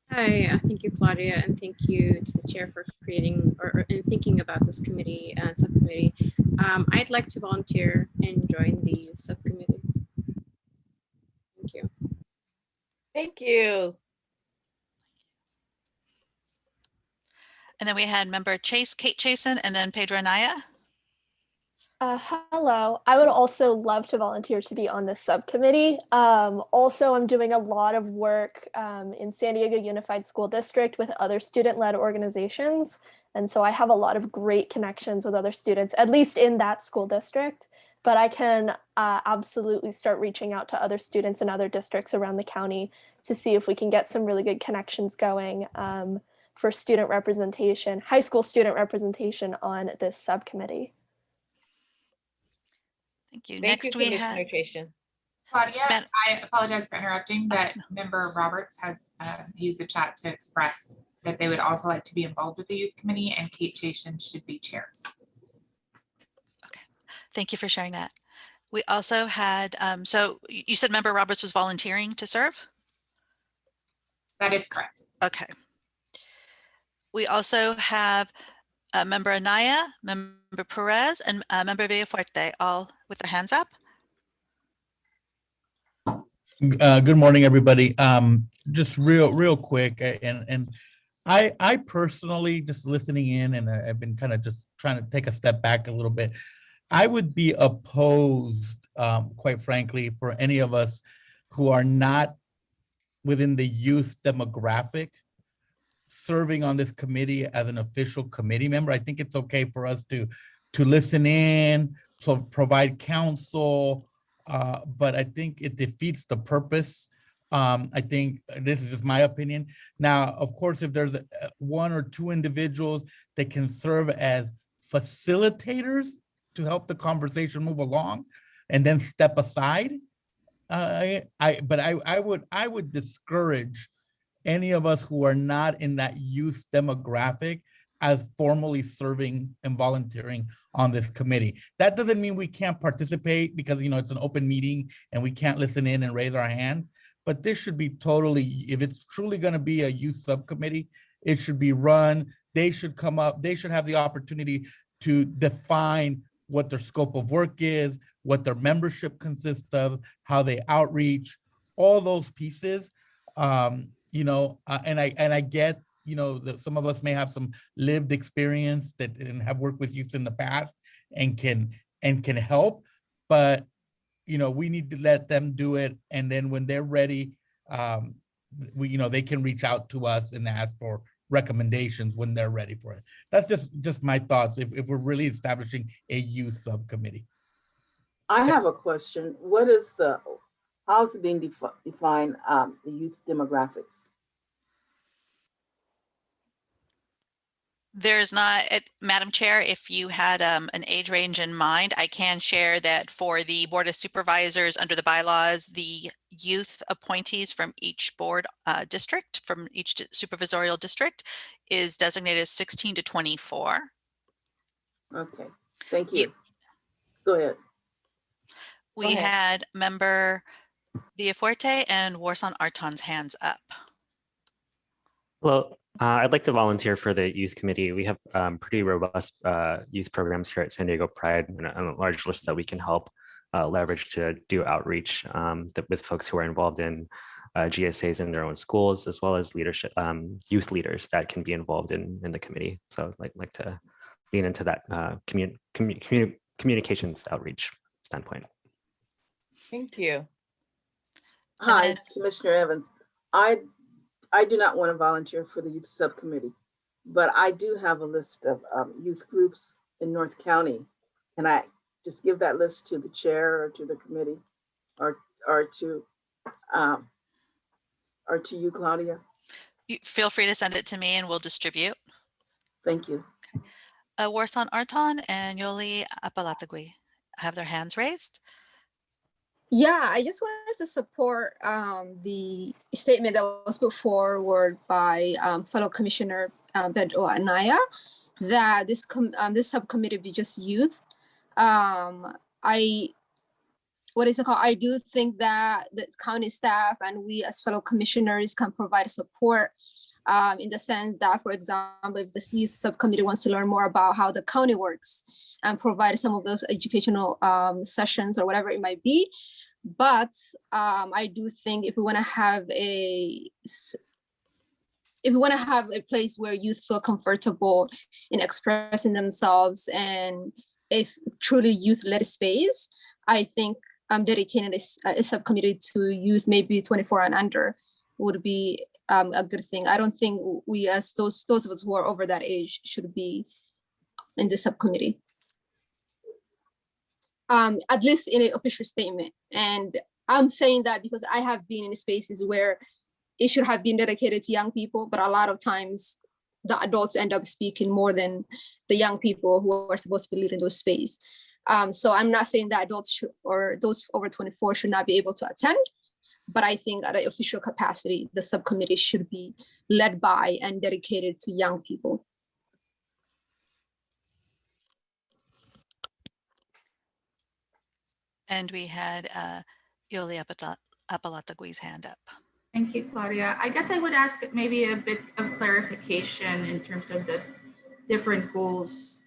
V: Hi, thank you, Claudia, and thank you to the chair for creating and thinking about this committee and subcommittee. I'd like to volunteer and join the subcommittee. Thank you.
A: Thank you.
B: And then we had member Kate Chasen, and then Pedro Anaya.
S: Hello. I would also love to volunteer to be on this subcommittee. Also, I'm doing a lot of work in San Diego Unified School District with other student-led organizations. And so I have a lot of great connections with other students, at least in that school district. But I can absolutely start reaching out to other students in other districts around the county to see if we can get some really good connections going for student representation, high school student representation on this subcommittee.
B: Thank you.
A: Thank
B: Next
A: you
B: we
A: for the
B: have
A: clarification.
E: Claudia, I apologize for interrupting, but member Roberts has used the chat to express that they would also like to be involved with the youth committee, and Kate Chashin should be chair.
B: Okay, thank you for sharing that. We also had, so you said member Roberts was volunteering to serve?
E: That is correct.
B: Okay. We also have member Anaya, member Perez, and member Villafuerte, all with their hands up.
D: Good morning, everybody. Just real quick, and I personally, just listening in, and I've been kind of just trying to take a step back a little bit. I would be opposed, quite frankly, for any of us who are not within the youth demographic serving on this committee as an official committee member. I think it's okay for us to listen in, so provide counsel, but I think it defeats the purpose. I think this is just my opinion. Now, of course, if there's one or two individuals that can serve as facilitators to help the conversation move along and then step aside, but I would discourage any of us who are not in that youth demographic as formally serving and volunteering on this committee. That doesn't mean we can't participate because, you know, it's an open meeting and we can't listen in and raise our hand, but this should be totally, if it's truly going to be a youth subcommittee, it should be run. They should come up, they should have the opportunity to define what their scope of work is, what their membership consists of, how they outreach, all those pieces. You know, and I get, you know, that some of us may have some lived experience that and have worked with youth in the past and can help, but you know, we need to let them do it, and then when they're ready, you know, they can reach out to us and ask for recommendations when they're ready for it. That's just my thoughts. If we're really establishing a youth subcommittee.
R: I have a question. What is how's it being defined, the youth demographics?
B: There's not, Madam Chair, if you had an age range in mind, I can share that for the Board of Supervisors under the bylaws, the youth appointees from each board district, from each supervisorial district, is designated as 16 to 24.
R: Okay, thank you. Go ahead.
B: We had member Villafuerte and Warsan Arton's hands up.
G: Well, I'd like to volunteer for the youth committee. We have pretty robust youth programs here at San Diego Pride, and a large list that we can help leverage to do outreach with folks who are involved in GSAs in their own schools, as well as leadership, youth leaders that can be involved in the committee. So I'd like to lean into that communications outreach standpoint.
A: Thank you.
R: Hi, it's Commissioner Evans. I do not want to volunteer for the youth subcommittee, but I do have a list of youth groups in North County. Can I just give that list to the chair or to the committee, or to you, Claudia?
B: You feel free to send it to me and we'll distribute.
R: Thank you.
B: Okay. Warsan Arton and Yoli Apalatagui have their hands raised.
P: Yeah, I just wanted to support the statement that was put forward by fellow Commissioner Pedro Anaya, that this subcommittee be just youth. I do think that the county staff and we as fellow commissioners can provide support in the sense that, for example, if this youth subcommittee wants to learn more about how the county works and provide some of those educational sessions or whatever it might be. But I do think if we want to have a place where youth feel comfortable in expressing themselves and if truly youth-led space, I think dedicating a subcommittee to youth, maybe 24 and under, would be a good thing. I don't think we, as those of us who are over that age, should be in the subcommittee. At least in an official statement. And I'm saying that because I have been in spaces where it should have been dedicated to young people, but a lot of times the adults end up speaking more than the young people who are supposed to be leading those space. So I'm not saying that adults should, or those over 24 should not be able to attend, but I think at an official capacity, the subcommittee should be led by and dedicated to young people.
B: And we had Yoli Apalatagui's hand up.
T: Thank you, Claudia. I guess I would ask maybe a bit of clarification in terms of the different goals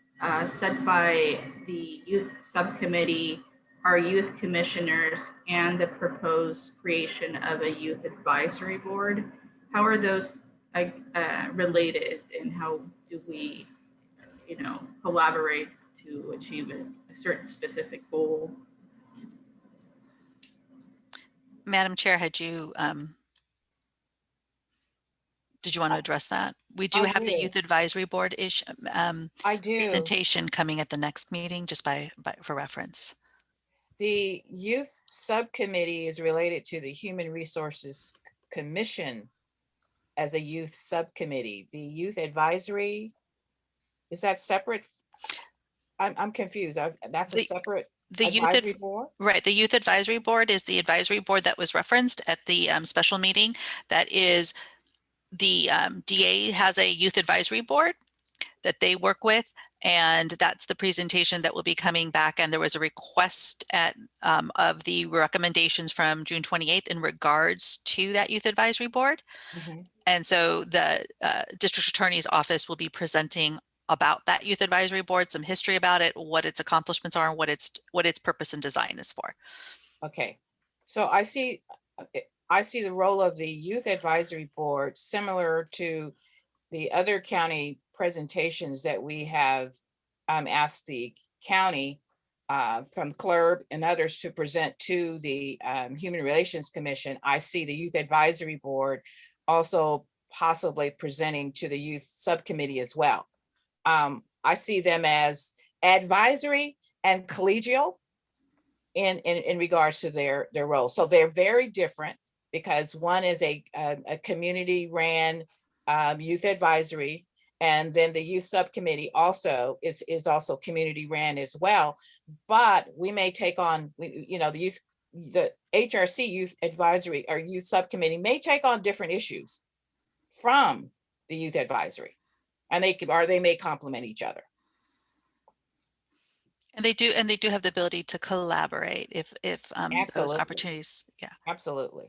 T: set by the youth subcommittee, our youth commissioners, and the proposed creation of a youth advisory board. How are those related, and how do we, collaborate to achieve a certain specific goal?
B: Madam Chair, did you want to address that? We do have the Youth Advisory Board presentation coming at the next meeting, just for reference.
A: The Youth Subcommittee is related to the Human Resources Commission as a youth subcommittee. The Youth Advisory, is that separate? I'm confused. That's a separate advisory board?
B: Right. The Youth Advisory Board is the advisory board that was referenced at the special meeting. That is, the DA has a youth advisory board that they work with, and that's the presentation that will be coming back. And there was a request of the recommendations from June 28th in regards to that youth advisory board.
A: Mm-hmm.
B: And so the district attorney's office will be presenting about that youth advisory board, some history about it, what its accomplishments are, and what its purpose and design is for.
A: Okay, so I see the role of the Youth Advisory Board similar to the other county presentations that we have asked the county from CLRB and others to present to the Human Relations Commission. I see the Youth Advisory Board also possibly presenting to the Youth Subcommittee as well. I see them as advisory and collegial in regards to their role. So they're very different, because one is a community ran youth advisory, and then the youth subcommittee also is also community ran as well. But we may take on, the HRC youth advisory or youth subcommittee may take on different issues from the youth advisory, and they may complement each other.
B: And they do have the ability to collaborate if those opportunities. Yeah,
A: absolutely.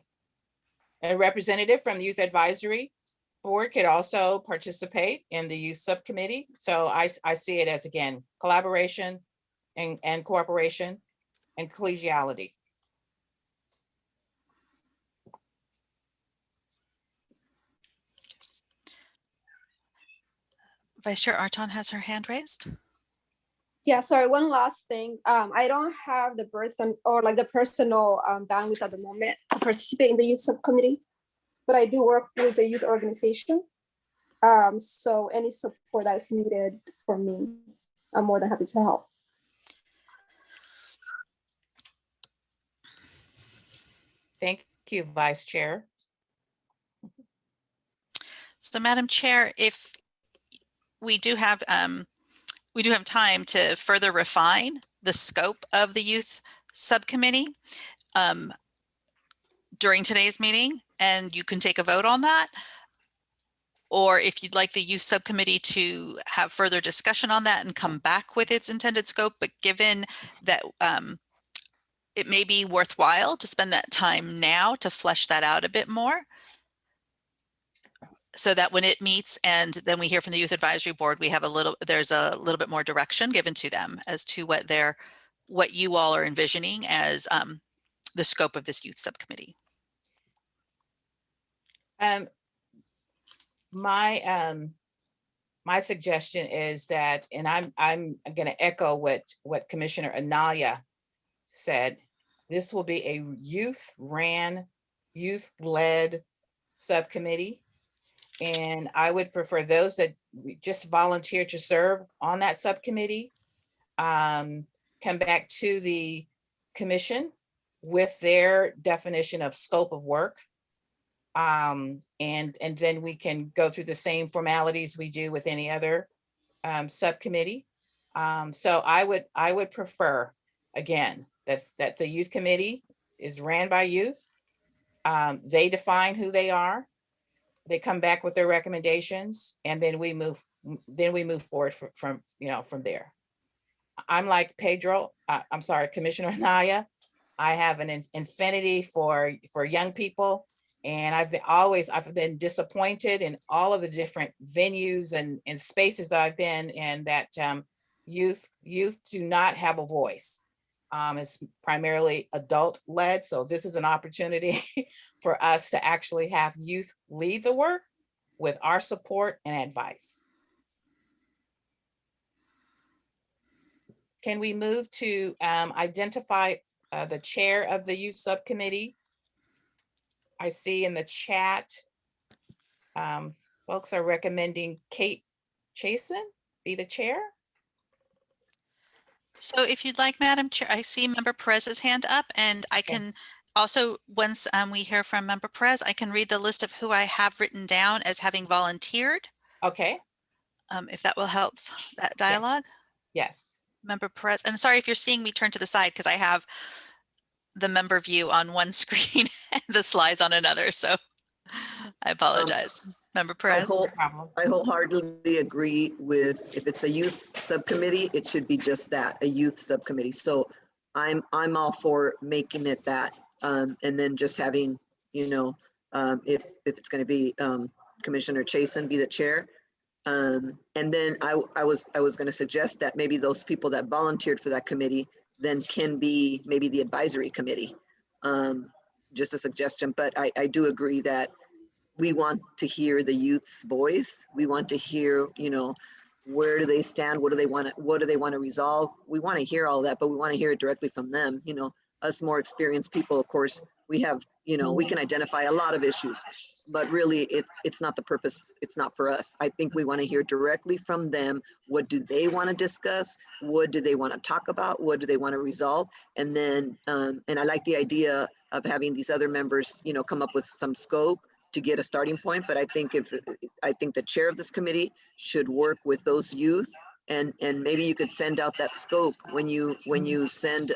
A: A representative from the Youth Advisory Board could also participate in the youth subcommittee. So I see it as, again, collaboration and cooperation and collegiality.
B: Vice Chair Arton has her hand raised.
P: Yeah, sorry, one last thing. I don't have the person or the personal bandwidth at the moment to participate in the youth subcommittee, but I do work with a youth organization. So any support that's needed for me, I'm more than happy to help.
A: Thank you, Vice Chair.
B: So, Madam Chair, if we do have time to further refine the scope of the youth subcommittee during today's meeting, and you can take a vote on that. Or if you'd like the youth subcommittee to have further discussion on that and come back with its intended scope, but given that it may be worthwhile to spend that time now to flesh that out a bit more, so that when it meets and then we hear from the Youth Advisory Board, there's a little bit more direction given to them as to what you all are envisioning as the scope of this youth subcommittee.
A: My my suggestion is that, and I'm going to echo what Commissioner Anaya said, this will be a youth-ran, youth-led subcommittee. And I would prefer those that just volunteer to serve on that subcommittee come back to the commission with their definition of scope of work. And then we can go through the same formalities we do with any other subcommittee. So I would prefer, again, that the youth committee is ran by youth. They define who they are. They come back with their recommendations, and then we move forward from there. I'm like Pedro, I'm sorry, Commissioner Anaya. I have an infinity for young people, and I've been disappointed in all of the different venues and spaces that I've been in that youth do not have a voice. It's primarily adult led. So this is an opportunity for us to actually have youth lead the work with our support and advice. Can we move to identify the chair of the youth subcommittee? I see in the chat, folks are recommending Kate Chasen be the chair.
B: So if you'd like, Madam Chair, I see Member Perez's hand up, and I can also, once we hear from Member Perez, I can read the list of who I have written down as having volunteered.
A: Okay.
B: If that will help that dialogue.
A: Yes.
B: Member Perez, and sorry if you're seeing me turn to the side because I have the member view on one screen and the slides on another, so I apologize. Member Perez.
C: I wholeheartedly agree with, if it's a youth subcommittee, it should be just that, a youth subcommittee. So I'm all for making it that, and then just having, if it's going to be Commissioner Chasen be the chair. And then I was going to suggest that maybe those people that volunteered for that committee then can be maybe the advisory committee. Just a suggestion, but I do agree that we want to hear the youth's voice. We want to hear, where do they stand? What do they want to resolve? We want to hear all that, but we want to hear it directly from them. Us more experienced people, of course, we have, we can identify a lot of issues, but really it's not the purpose. It's not for us. I think we want to hear directly from them. What do they want to discuss? What do they want to talk about? What do they want to resolve? And then, and I like the idea of having these other members, come up with some scope to get a starting point. But I think the chair of this committee should work with those youth, and maybe you could send out that scope when you send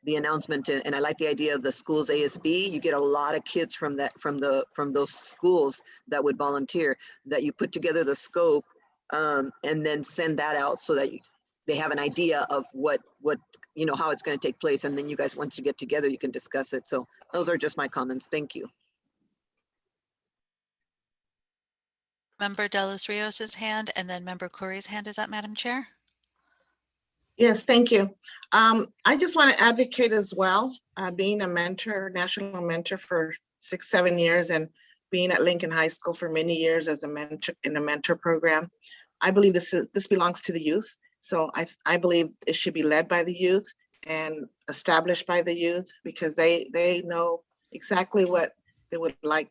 C: the announcement. And I like the idea of the schools ASB. You get a lot of kids from those schools that would volunteer, that you put together the scope and then send that out so that they have an idea of what how it's going to take place. And then you guys, once you get together, you can discuss it. So those are just my comments. Thank you.
B: Member De Los Rios's hand, and then Member Corey's hand is up, Madam Chair.
Q: Yes, thank you. I just want to advocate as well, being a mentor, national mentor for 6-7 years, and being at Lincoln High School for many years as a mentor in a mentor program. I believe this belongs to the youth. So I believe it should be led by the youth and established by the youth, because they know exactly what they would like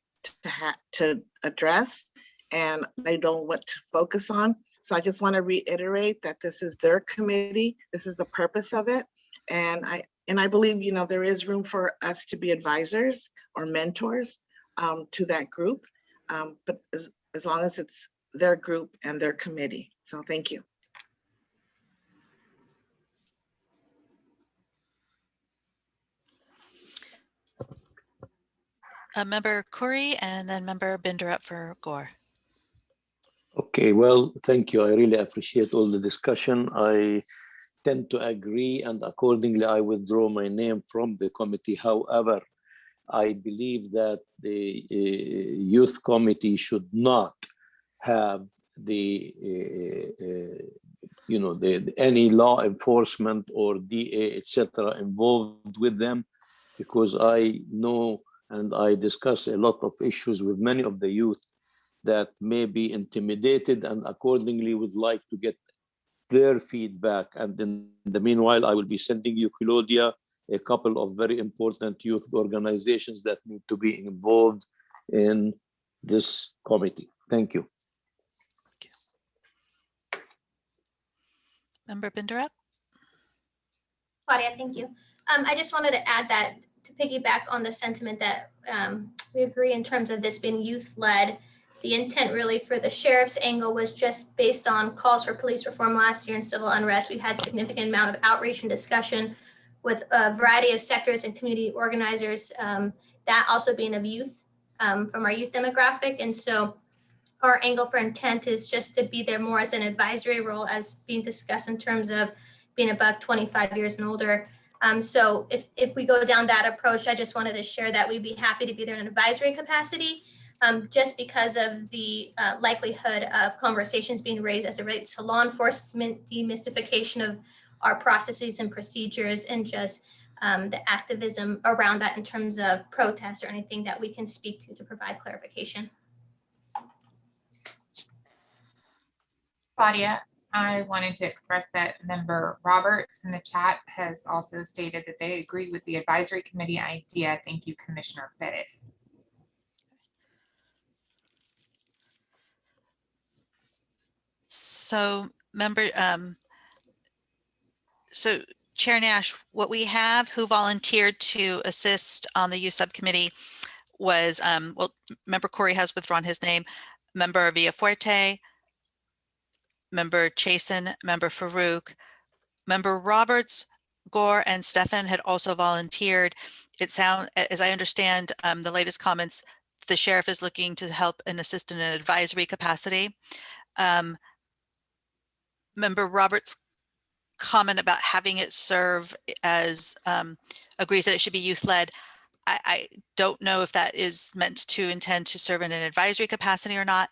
Q: to address, and they know what to focus on. So I just want to reiterate that this is their committee. This is the purpose of it. And I believe, there is room for us to be advisors or mentors to that group, but as long as it's their group and their committee. So thank you.
B: Member Corey, and then Member Binder up for Gore.
O: Okay, well, thank you. I really appreciate all the discussion. I tend to agree, and accordingly, I withdraw my name from the committee. However, I believe that the youth committee should not have any law enforcement or DA, etc., involved with them, because I know and I discuss a lot of issues with many of the youth that may be intimidated and accordingly would like to get their feedback. And in the meanwhile, I will be sending you, Claudia, a couple of very important youth organizations that need to be involved in this committee. Thank you.
B: Member Binderup?
U: Claudia, thank you. I just wanted to add that to piggyback on the sentiment that we agree in terms of this being youth-led. The intent really for the sheriff's angle was just based on calls for police reform last year and civil unrest. We've had significant amount of outreach and discussion with a variety of sectors and community organizers, that also being of youth, from our youth demographic. And so our angle for intent is just to be there more as an advisory role as being discussed in terms of being above 25 years and older. So if we go down that approach, I just wanted to share that we'd be happy to be there in an advisory capacity, just because of the likelihood of conversations being raised as it relates to law enforcement, demystification of our processes and procedures, and just the activism around that in terms of protests or anything that we can speak to provide clarification.
E: Claudia, I wanted to express that Member Roberts in the chat has also stated that they agree with the advisory committee idea. Thank you, Commissioner Perez.
B: So so Chair Nash, what we have who volunteered to assist on the youth subcommittee was, well, Member Corey has withdrawn his name, Member Villafuerte, Member Chasen, Member Farouk, Member Roberts, Gore, and Stefan had also volunteered. It sounds, as I understand the latest comments, the sheriff is looking to help and assist in an advisory capacity. Member Roberts' comment about having it serve as, agrees that it should be youth-led. I don't know if that is meant to intend to serve in an advisory capacity or not.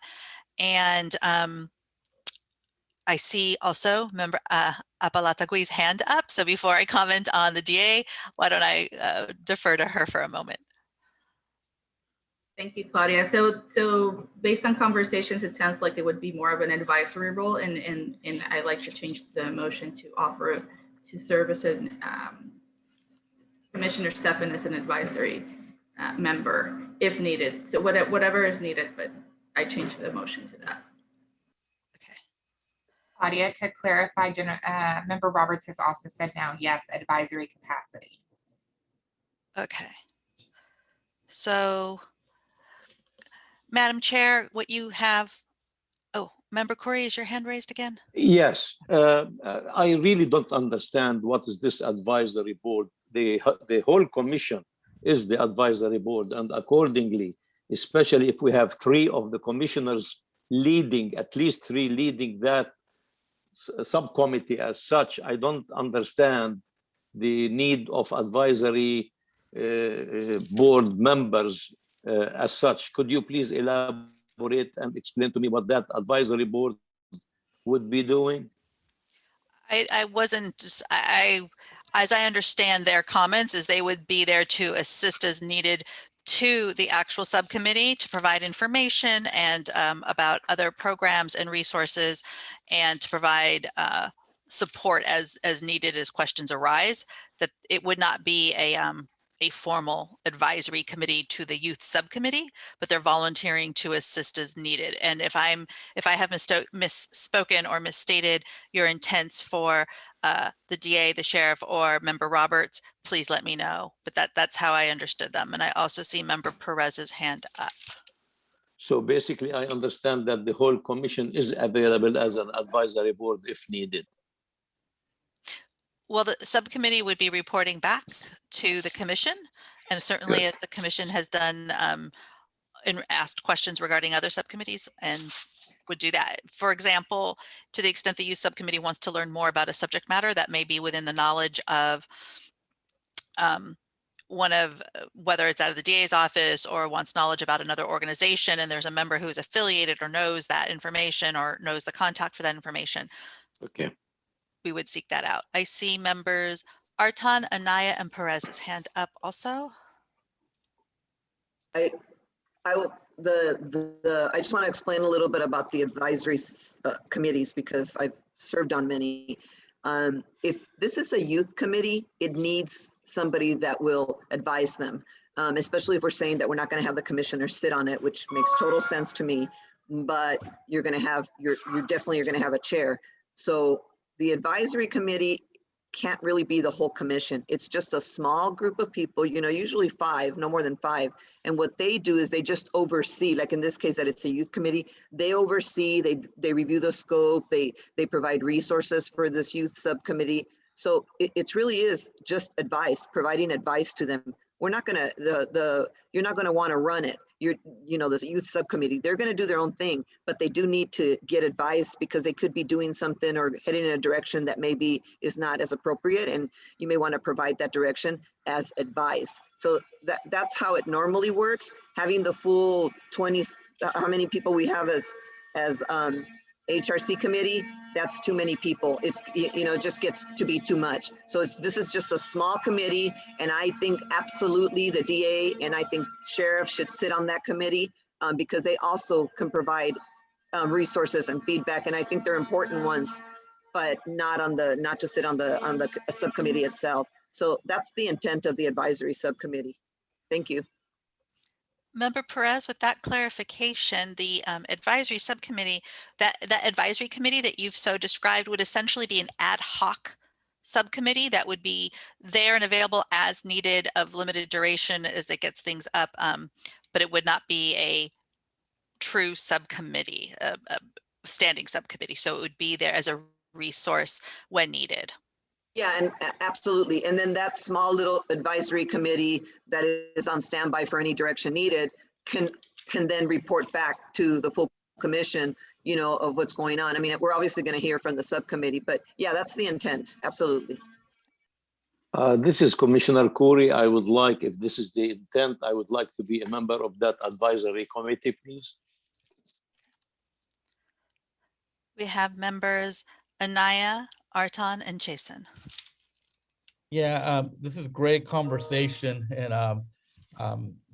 B: And I see also Member Apalatagui's hand up. So before I comment on the DA, why don't I defer to her for a moment?
T: Thank you, Claudia. So based on conversations, it sounds like it would be more of an advisory role, and I'd like to change the motion to offer to serve as an Commissioner Stefan as an advisory member if needed. So whatever is needed, but I changed the motion to that.
E: Claudia, to clarify, Member Roberts has also said now, yes, advisory capacity.
B: Okay. So, Madam Chair, what you have, oh, Member Corey, is your hand raised again?
O: Yes, I really don't understand what is this advisory board. The whole commission is the advisory board, and accordingly, especially if we have 3 of the commissioners leading, at least 3 leading that subcommittee as such, I don't understand the need of advisory board members as such. Could you please elaborate and explain to me what that advisory board would be doing?
B: I wasn't, as I understand their comments, is they would be there to assist as needed to the actual subcommittee to provide information and about other programs and resources, and to provide support as needed as questions arise. That it would not be a formal advisory committee to the youth subcommittee, but they're volunteering to assist as needed. And if I have misspoken or misstated your intents for the DA, the sheriff, or Member Roberts, please let me know. But that's how I understood them. And I also see Member Perez's hand up.
O: So basically, I understand that the whole commission is available as an advisory board if needed.
B: Well, the subcommittee would be reporting back to the commission, and certainly as the commission has done and asked questions regarding other subcommittees, and would do that. For example, to the extent the youth subcommittee wants to learn more about a subject matter that may be within the knowledge of whether it's out of the DA's office or wants knowledge about another organization, and there's a member who is affiliated or knows that information or knows the contact for that information.
O: Okay.
B: We would seek that out. I see members Artan, Anaya, and Perez's hand up also.
C: I I just want to explain a little bit about the advisory committees because I've served on many. If this is a youth committee, it needs somebody that will advise them, especially if we're saying that we're not going to have the commissioner sit on it, which makes total sense to me. But you're going to have you're definitely going to have a chair. So the advisory committee can't really be the whole commission. It's just a small group of people, you know, usually 5, no more than 5. And what they do is they just oversee, like in this case that it's a youth committee, they oversee, they review the scope, they provide resources for this youth subcommittee. So it really is just advice, providing advice to them. We're not gonna, you're not gonna wanna run it. You know, this youth subcommittee, they're gonna do their own thing, but they do need to get advice because they could be doing something or heading in a direction that maybe is not as appropriate, and you may wanna provide that direction as advice. So that's how it normally works. Having the full 20, how many people we have as HRC committee, that's too many people. It's, you know, it just gets to be too much. So this is just a small committee, and I think absolutely the DA and I think sheriff should sit on that committee because they also can provide resources and feedback, and I think they're important ones, but not to sit on the subcommittee itself. So that's the intent of the advisory subcommittee. Thank you.
B: Member Perez, with that clarification, the advisory subcommittee, that advisory committee that you've so described would essentially be an ad hoc subcommittee that would be there and available as needed of limited duration as it gets things up, but it would not be a true subcommittee, a standing subcommittee. So it would be there as a resource when needed.
C: Yeah, and absolutely. And then that small little advisory committee that is on standby for any direction needed can then report back to the full commission, you know, of what's going on. I mean, we're obviously going to hear from the subcommittee, but yeah, that's the intent. Absolutely.
O: This is Commissioner Khoury. I would like, if this is the intent, I would like to be a member of that advisory committee, please.
B: We have members Anaya, Artan, and Jason.
D: Yeah, this is great conversation, and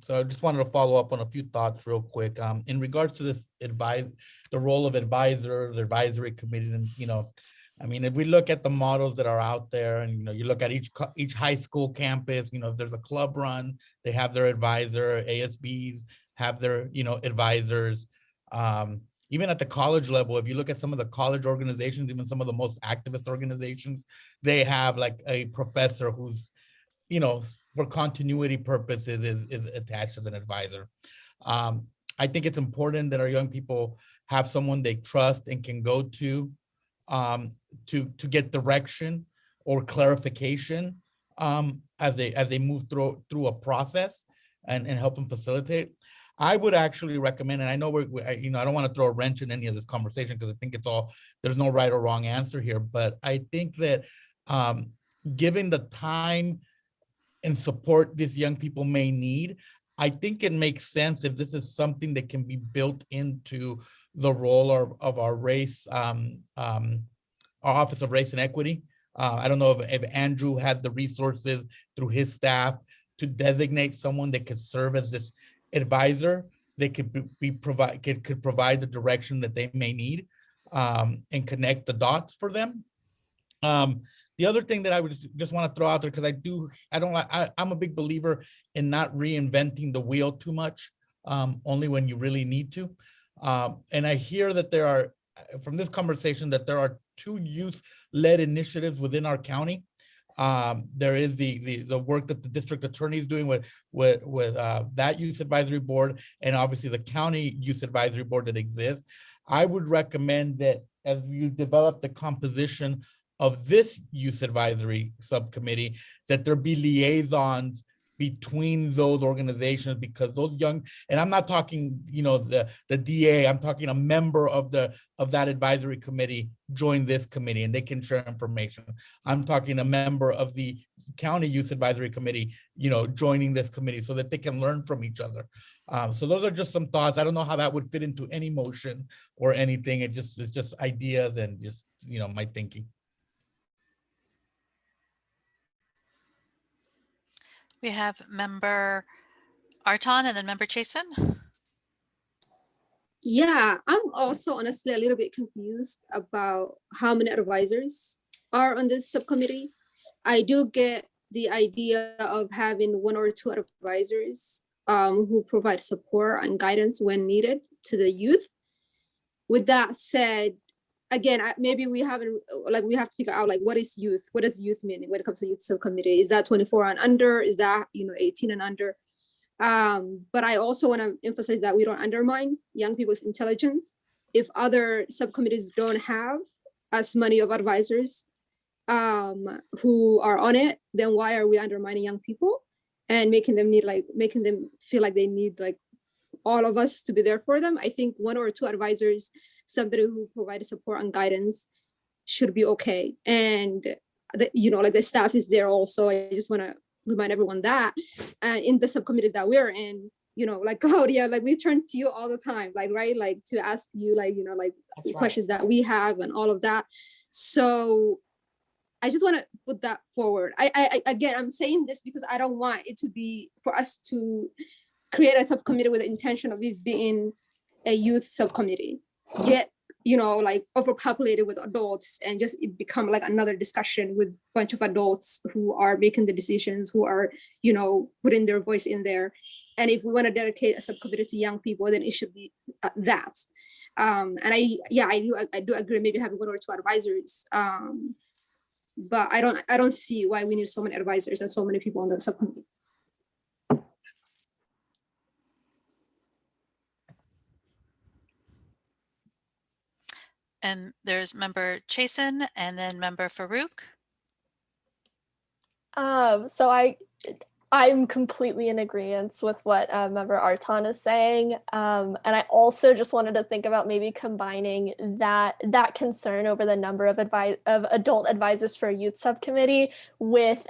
D: so I just wanted to follow up on a few thoughts real quick. In regards to this the role of advisors, advisory committees, and you know, I mean, if we look at the models that are out there, and you know, you look at each high school campus, you know, if there's a club run, they have their advisor. ASBs have their, you know, advisors. Even at the college level, if you look at some of the college organizations, even some of the most activist organizations, they have like a professor who's, you know, for continuity purposes is attached as an advisor. I think it's important that our young people have someone they trust and can go to get direction or clarification as they move through a process and help them facilitate. I would actually recommend, and I know you know, I don't want to throw a wrench in any of this conversation because I think there's no right or wrong answer here, but I think that given the time and support these young people may need, I think it makes sense if this is something that can be built into the role of our race, our Office of Race and Equity. I don't know if Andrew has the resources through his staff to designate someone that could serve as this advisor. They could could provide the direction that they may need and connect the dots for them. The other thing that I would just want to throw out there, because I'm a big believer in not reinventing the wheel too much, only when you really need to. And I hear that there are, from this conversation, that there are 2 youth-led initiatives within our county. There is the work that the district attorney is doing with that youth advisory board, and obviously the county youth advisory board that exists. I would recommend that as you develop the composition of this youth advisory subcommittee, that there be liaisons between those organizations, because those young, and I'm not talking, you know, the DA, I'm talking a member of that advisory committee join this committee and they can share information. I'm talking a member of the county youth advisory committee, you know, joining this committee so that they can learn from each other. So those are just some thoughts. I don't know how that would fit into any motion or anything. It's just ideas and just, you know, my thinking.
B: We have member Artan and then member Jason.
P: Yeah, I'm also honestly a little bit confused about how many advisors are on this subcommittee. I do get the idea of having 1 or 2 advisors who provide support and guidance when needed to the youth. With that said, again, maybe we haven't, like, we have to figure out, like, what is youth? What does youth mean when it comes to youth subcommittee? Is that 24 and under? Is that, 18 and under? But I also want to emphasize that we don't undermine young people's intelligence. If other subcommittees don't have as many of advisors who are on it, then why are we undermining young people and making them feel like they need, like, all of us to be there for them? I think 1 or 2 advisors, somebody who provides support and guidance, should be okay. And like, the staff is there also. I just want to remind everyone that in the subcommittees that we're in, like Claudia, like, we turn to you all the time, like, right, like, to ask you, like, like, the questions that we have and all of that. So I just want to put that forward. I again, I'm saying this because I don't want it to be for us to create a subcommittee with the intention of it being a youth subcommittee, yet like, overpopulated with adults, and just it become like another discussion with a bunch of adults who are making the decisions, who are putting their voice in there. And if we want to dedicate a subcommittee to young people, then it should be that. And I do agree, maybe having 1 or 2 advisors, but I don't see why we need so many advisors and so many people on the subcommittee.
B: And there's member Chasen and then member Farouk.
S: So I'm completely in agreement with what member Artan is saying. And I also just wanted to think about maybe combining that concern over the number of adult advisors for a youth subcommittee with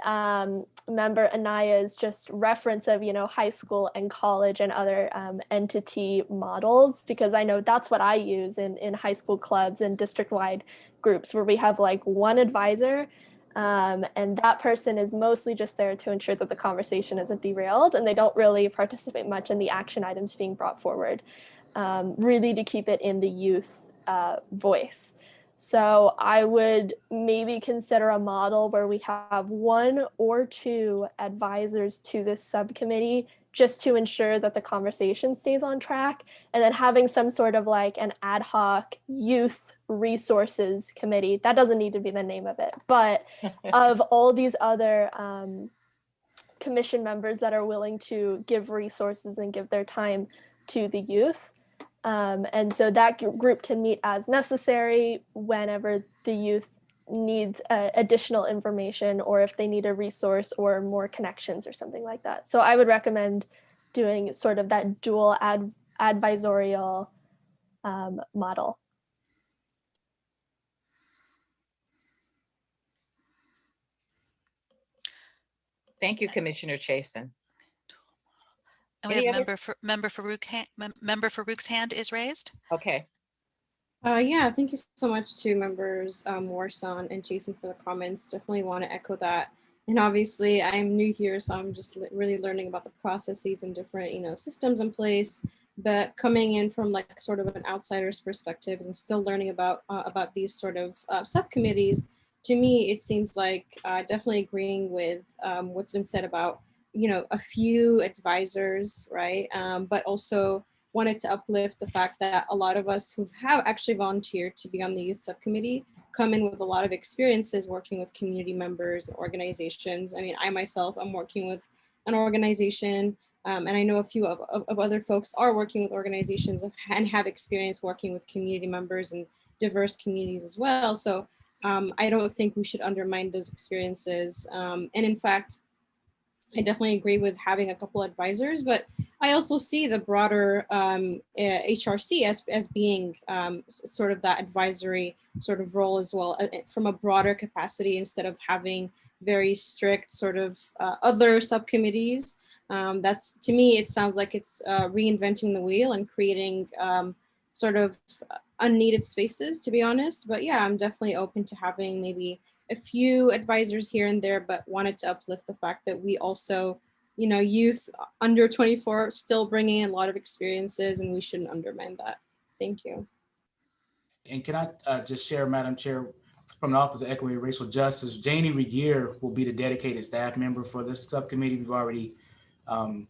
S: member Anaya's just reference of, high school and college and other entity models, because I know that's what I use in high school clubs and district-wide groups where we have like 1 advisor. And that person is mostly just there to ensure that the conversation isn't derailed, and they don't really participate much in the action items being brought forward, really to keep it in the youth voice. So I would maybe consider a model where we have 1 or 2 advisors to this subcommittee, just to ensure that the conversation stays on track, and then having some sort of like an ad hoc youth resources committee. That doesn't need to be the name of it, but of all these other commission members that are willing to give resources and give their time to the youth. And so that group can meet as necessary whenever the youth needs additional information, or if they need a resource or more connections or something like that. So I would recommend doing sort of that dual advisorial model.
A: Thank you, Commissioner Chasen.
B: And we have member Farouk's hand is raised.
A: Okay.
V: Yeah, thank you so much to members Warsan and Jason for the comments. Definitely want to echo that. And obviously I'm new here, so I'm just really learning about the processes and different, systems in place. But coming in from like sort of an outsider's perspective and still learning about these sort of subcommittees, to me, it seems like definitely agreeing with what's been said about, a few advisors, right? But also wanted to uplift the fact that a lot of us who have actually volunteered to be on the youth subcommittee come in with a lot of experiences working with community members and organizations. I mean, I myself, I'm working with an organization, and I know a few of other folks are working with organizations and have experience working with community members and diverse communities as well. So I don't think we should undermine those experiences. And in fact, I definitely agree with having a couple advisors, but I also see the broader HRC as being sort of that advisory sort of role as well, from a broader capacity, instead of having very strict sort of other subcommittees. That's, to me, it sounds like it's reinventing the wheel and creating sort of unneeded spaces, to be honest. But yeah, I'm definitely open to having maybe a few advisors here and there, but wanted to uplift the fact that we also, youth under 24 still bringing in a lot of experiences, and we shouldn't undermine that. Thank you.
M: And can I just share, Madam Chair, from the Office of Equity and Racial Justice, Janie Regier will be the dedicated staff member for this subcommittee. We've already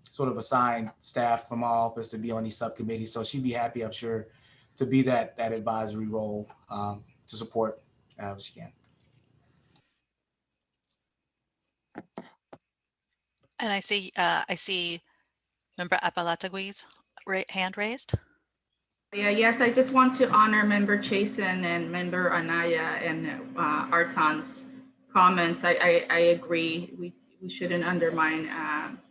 M: sort of assigned staff from our office to be on these subcommittees. So she'd be happy, I'm sure, to be that advisory role to support as she can.
B: And I see Member Apalatagui's hand raised.
T: Yeah, yes, I just want to honor Member Chasen and Member Anaya and Artan's comments. I agree. We shouldn't undermine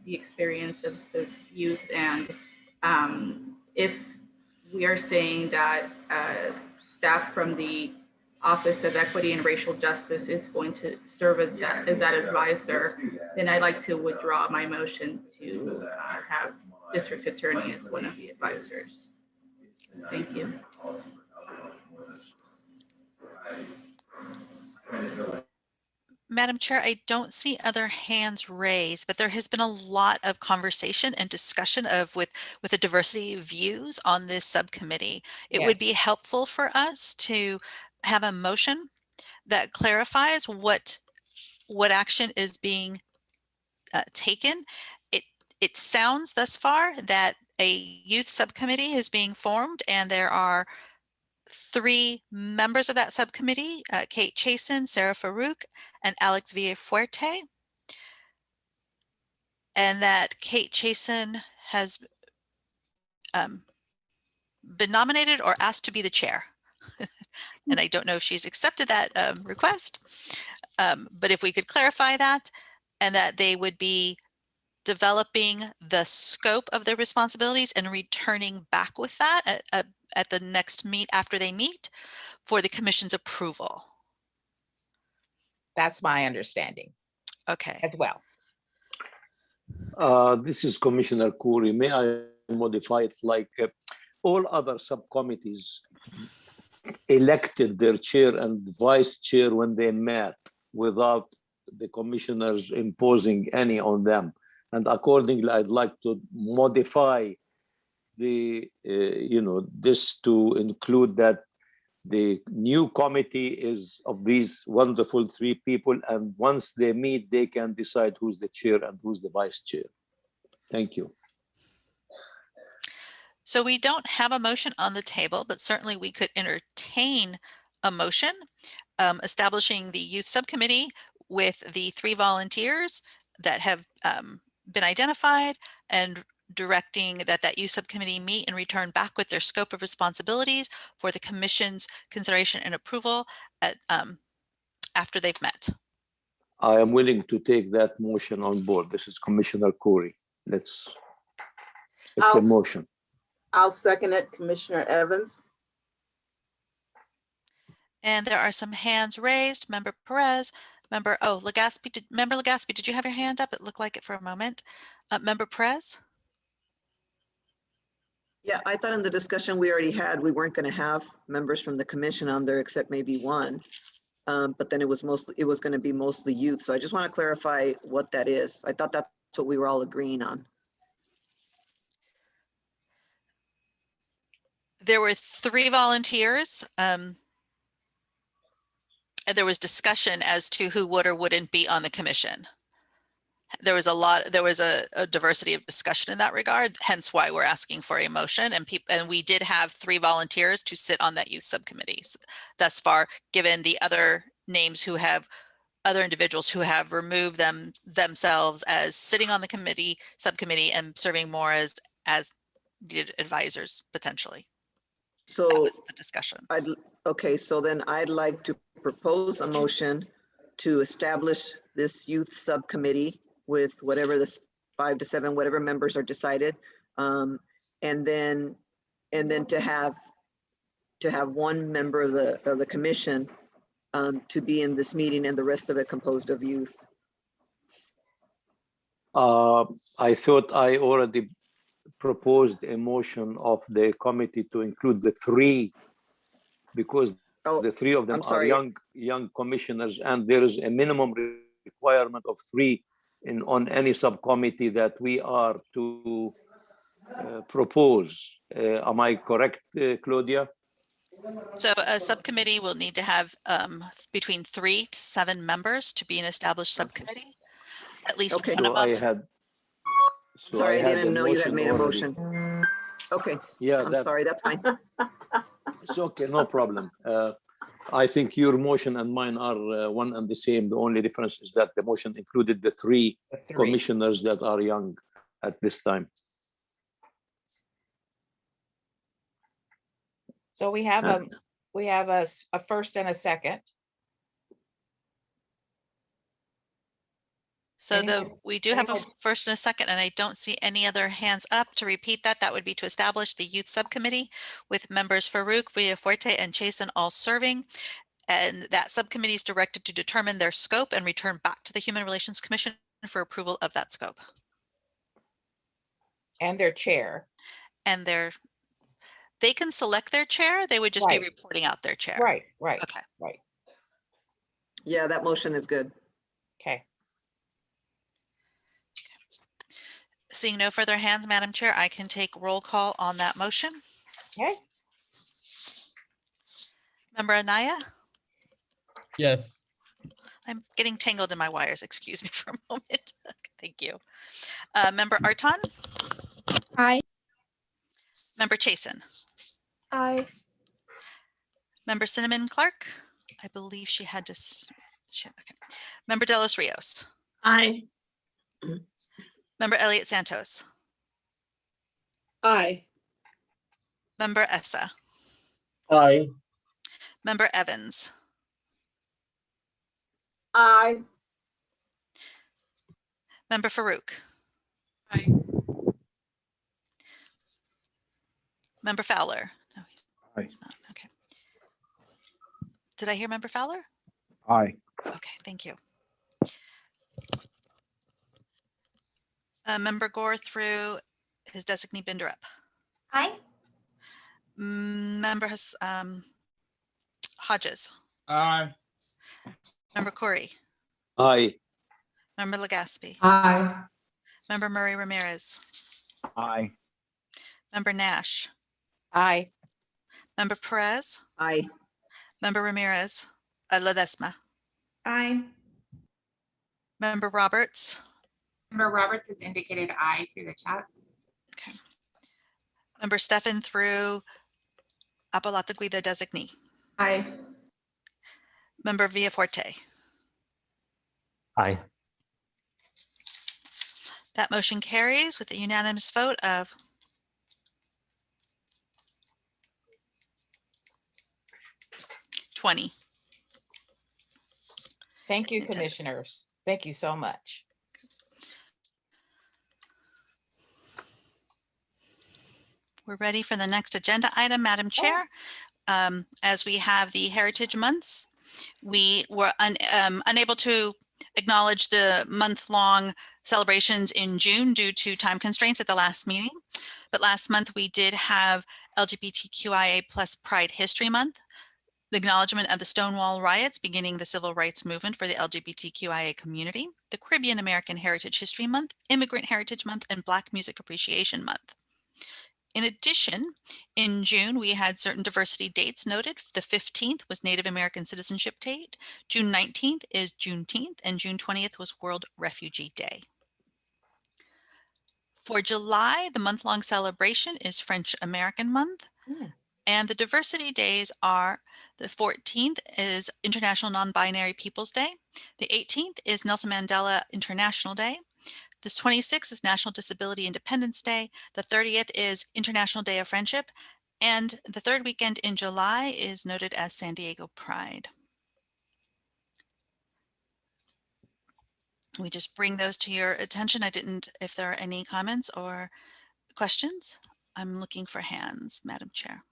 T: the experience of the youth. And if we are saying that staff from the Office of Equity and Racial Justice is going to serve as that advisor, then I'd like to withdraw my motion to have District Attorney as one of the advisors. Thank you.
B: Madam Chair, I don't see other hands raised, but there has been a lot of conversation and discussion with the diversity of views on this subcommittee. It would be helpful for us to have a motion that clarifies what action is being taken. It sounds thus far that a youth subcommittee is being formed, and there are 3 members of that subcommittee, Kate Chasen, Sarah Farouk, and Alex Villafuerte, and that Kate Chasen has been nominated or asked to be the chair. And I don't know if she's accepted that request, but if we could clarify that, and that they would be developing the scope of their responsibilities and returning back with that at the next after they meet for the commission's approval.
A: That's my understanding.
B: Okay.
A: As well.
O: This is Commissioner Khoury. May I modify it like all other subcommittees elected their chair and vice chair when they met without the commissioners imposing any on them. And accordingly, I'd like to modify the, this to include that the new committee is of these wonderful 3 people. And once they meet, they can decide who's the chair and who's the vice chair. Thank you.
B: So we don't have a motion on the table, but certainly we could entertain a motion establishing the youth subcommittee with the 3 volunteers that have been identified, and directing that youth subcommittee meet and return back with their scope of responsibilities for the commission's consideration and approval after they've met.
O: I am willing to take that motion on board. This is Commissioner Khoury. It's a motion.
R: I'll second it, Commissioner Evans.
B: And there are some hands raised. Member Perez, Member Legaspi. Member Legaspi, did you have your hand up? It looked like it for a moment. Member Perez?
C: Yeah, I thought in the discussion we already had, we weren't going to have members from the commission on there except maybe 1. But then it was going to be mostly youth. So I just want to clarify what that is. I thought that's what we were all agreeing on.
B: There were 3 volunteers. And there was discussion as to who would or wouldn't be on the commission. There was a diversity of discussion in that regard, hence why we're asking for a motion, and we did have 3 volunteers to sit on that youth subcommittee thus far, given the other names other individuals who have removed themselves as sitting on the subcommittee and serving more as needed advisors potentially.
C: So
B: that was the discussion.
C: Okay, so then I'd like to propose a motion to establish this youth subcommittee with whatever this 5 to 7, whatever members are decided, and then to have 1 member of the commission to be in this meeting, and the rest of it composed of youth.
O: I thought I already proposed a motion of the committee to include the 3, because the 3 of them are young commissioners, and there is a minimum requirement of 3 on any subcommittee that we are to propose. Am I correct, Claudia?
B: So a subcommittee will need to have between 3 to 7 members to be an established subcommittee. At least
C: Okay.
B: one
O: So
B: of
O: I
B: them.
O: had. So
C: Sorry, I
O: had
C: didn't
O: the
C: know you had made a
O: already.
C: motion. Okay,
O: Yeah,
C: I'm sorry, that's fine.
O: It's okay, no problem. I think your motion and mine are one and the same. The only difference is that the motion included the three commissioners that are young at this time.
A: So we have a first and a second.
B: So we do have a first and a second, and I don't see any other hands up. To repeat that, that would be to establish the youth subcommittee with members Farouk, Villafuerte, and Chasen all serving. And that subcommittee is directed to determine their scope and return back to the Human Relations Commission for approval of that scope.
A: And their chair.
B: And they can select their chair. They would just be reporting out their chair.
A: Right.
B: Okay.
A: Right.
C: Yeah, that motion is good.
A: Okay.
B: Seeing no further hands, Madam Chair, I can take roll call on that motion.
A: Okay.
B: Member Anaya?
D: Yes.
B: I'm getting tangled in my wires. Excuse me for a moment. Thank you. Member Arton?
P: Aye.
B: Member Chasen?
S: Aye.
B: Member Cinnamon Clark? I believe she had to. Okay. Member De Los Rios?
Q: Aye.
B: Member Elliott Santos?
R: Aye.
B: Member Essa?
N: Aye.
B: Member Evans?
R: Aye.
B: Member Farouk?
V: Aye.
B: Member Fowler? No,
O: Aye.
B: he's not. Okay. Did I hear Member Fowler?
O: Aye.
B: Okay, thank you. Member Gore through his designee Binderup.
U: Aye.
B: Member Hodges.
K: Aye.
B: Member Corey.
O: Aye.
B: Member Legaspi.
R: Aye.
B: Member Murray Ramirez.
L: Aye.
B: Member Nash.
A: Aye.
B: Member Perez.
C: Aye.
B: Member Ramirez. Ledesma.
F: Aye.
B: Member Roberts.
E: Member Roberts has indicated aye through the chat.
B: Okay. Member Stefan through Apalatagui, the designee.
R: Aye.
B: Member Villafuerte.
G: Aye.
B: That motion carries with a unanimous vote of 20.
A: Thank you, commissioners. Thank you so much.
B: We're ready for the next agenda item, Madam Chair. As we have the Heritage Months, we were unable to acknowledge the month-long celebrations in June due to time constraints at the last meeting. But last month we did have LGBTQIA+ Pride History Month, the acknowledgement of the Stonewall riots beginning the civil rights movement for the LGBTQIA community, the Caribbean American Heritage History Month, Immigrant Heritage Month, and Black Music Appreciation Month. In addition, in June, we had certain diversity dates noted. The 15th was Native American Citizenship Day, June 19th is Juneteenth, and June 20th was World Refugee Day. For July, the month-long celebration is French American Month, and the diversity days are the 14th is International Non-Binary Peoples Day, the 18th is Nelson Mandela International Day, the 26th is National Disability Independence Day, the 30th is International Day of Friendship, and the third weekend in July is noted as San Diego Pride. We just bring those to your attention. I didn't, if there are any comments or questions, I'm looking for hands, Madam Chair.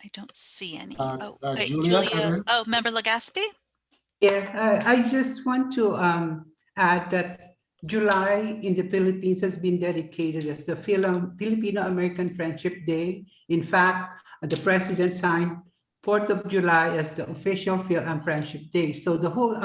B: I don't see any. Wait, Julia. Oh, Member Legaspi?
H: Yes, I just want to add that July in the Philippines has been dedicated as the Filipino-American Friendship Day. In fact, the President signed 4th of July as the official Phil and Friendship Day. So the whole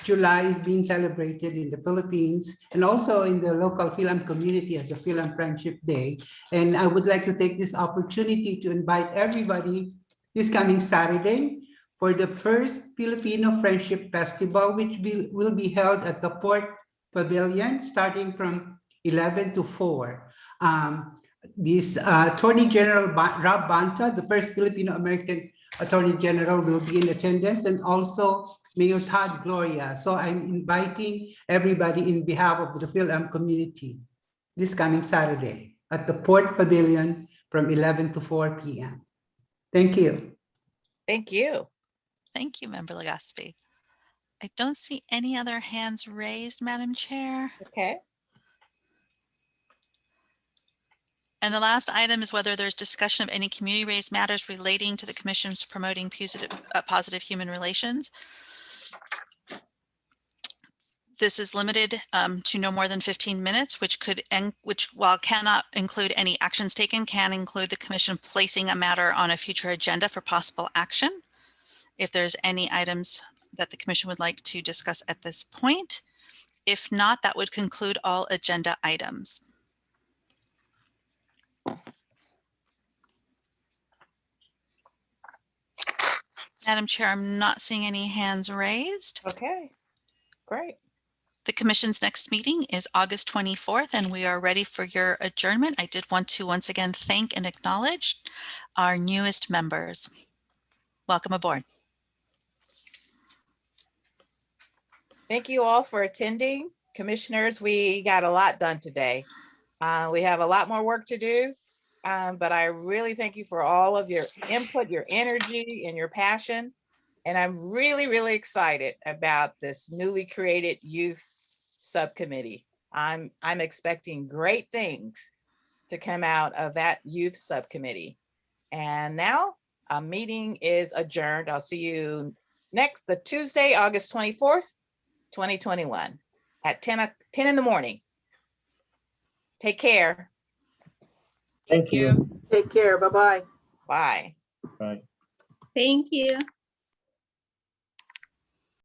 H: July is being celebrated in the Philippines and also in the local film community as the Film Friendship Day. And I would like to take this opportunity to invite everybody this coming Saturday for the first Filipino Friendship Festival, which will be held at the Port Pavilion starting from 11 to 4. This Attorney General Rob Banta, the first Filipino-American Attorney General, will be in attendance, and also Mayor Todd Gloria. So I'm inviting everybody in behalf of the Film community this coming Saturday at the Port Pavilion from 11 to 4 p.m. Thank you.
A: Thank you.
B: Thank you, Member Legaspi. I don't see any other hands raised, Madam Chair.
A: Okay.
B: And the last item is whether there's discussion of any community-raised matters relating to the Commission's promoting positive human relations. This is limited to no more than 15 minutes, which while cannot include any actions taken, can include the Commission placing a matter on a future agenda for possible action. If there's any items that the Commission would like to discuss at this point. If not, that would conclude all agenda items. Madam Chair, I'm not seeing any hands raised.
A: Okay, great.
B: The Commission's next meeting is August 24th, and we are ready for your adjournment. I did want to once again thank and acknowledge our newest members. Welcome aboard.
A: Thank you all for attending. Commissioners, we got a lot done today. We have a lot more work to do, but I really thank you for all of your input, your energy, and your passion. And I'm really, really excited about this newly created youth subcommittee. I'm expecting great things to come out of that youth subcommittee. And now a meeting is adjourned. I'll see you the Tuesday, August 24th, 2021 at 10 in the morning. Take care.
N: Thank you.
R: Take care. Bye-bye.
A: Bye.
N: Bye.
P: Thank you.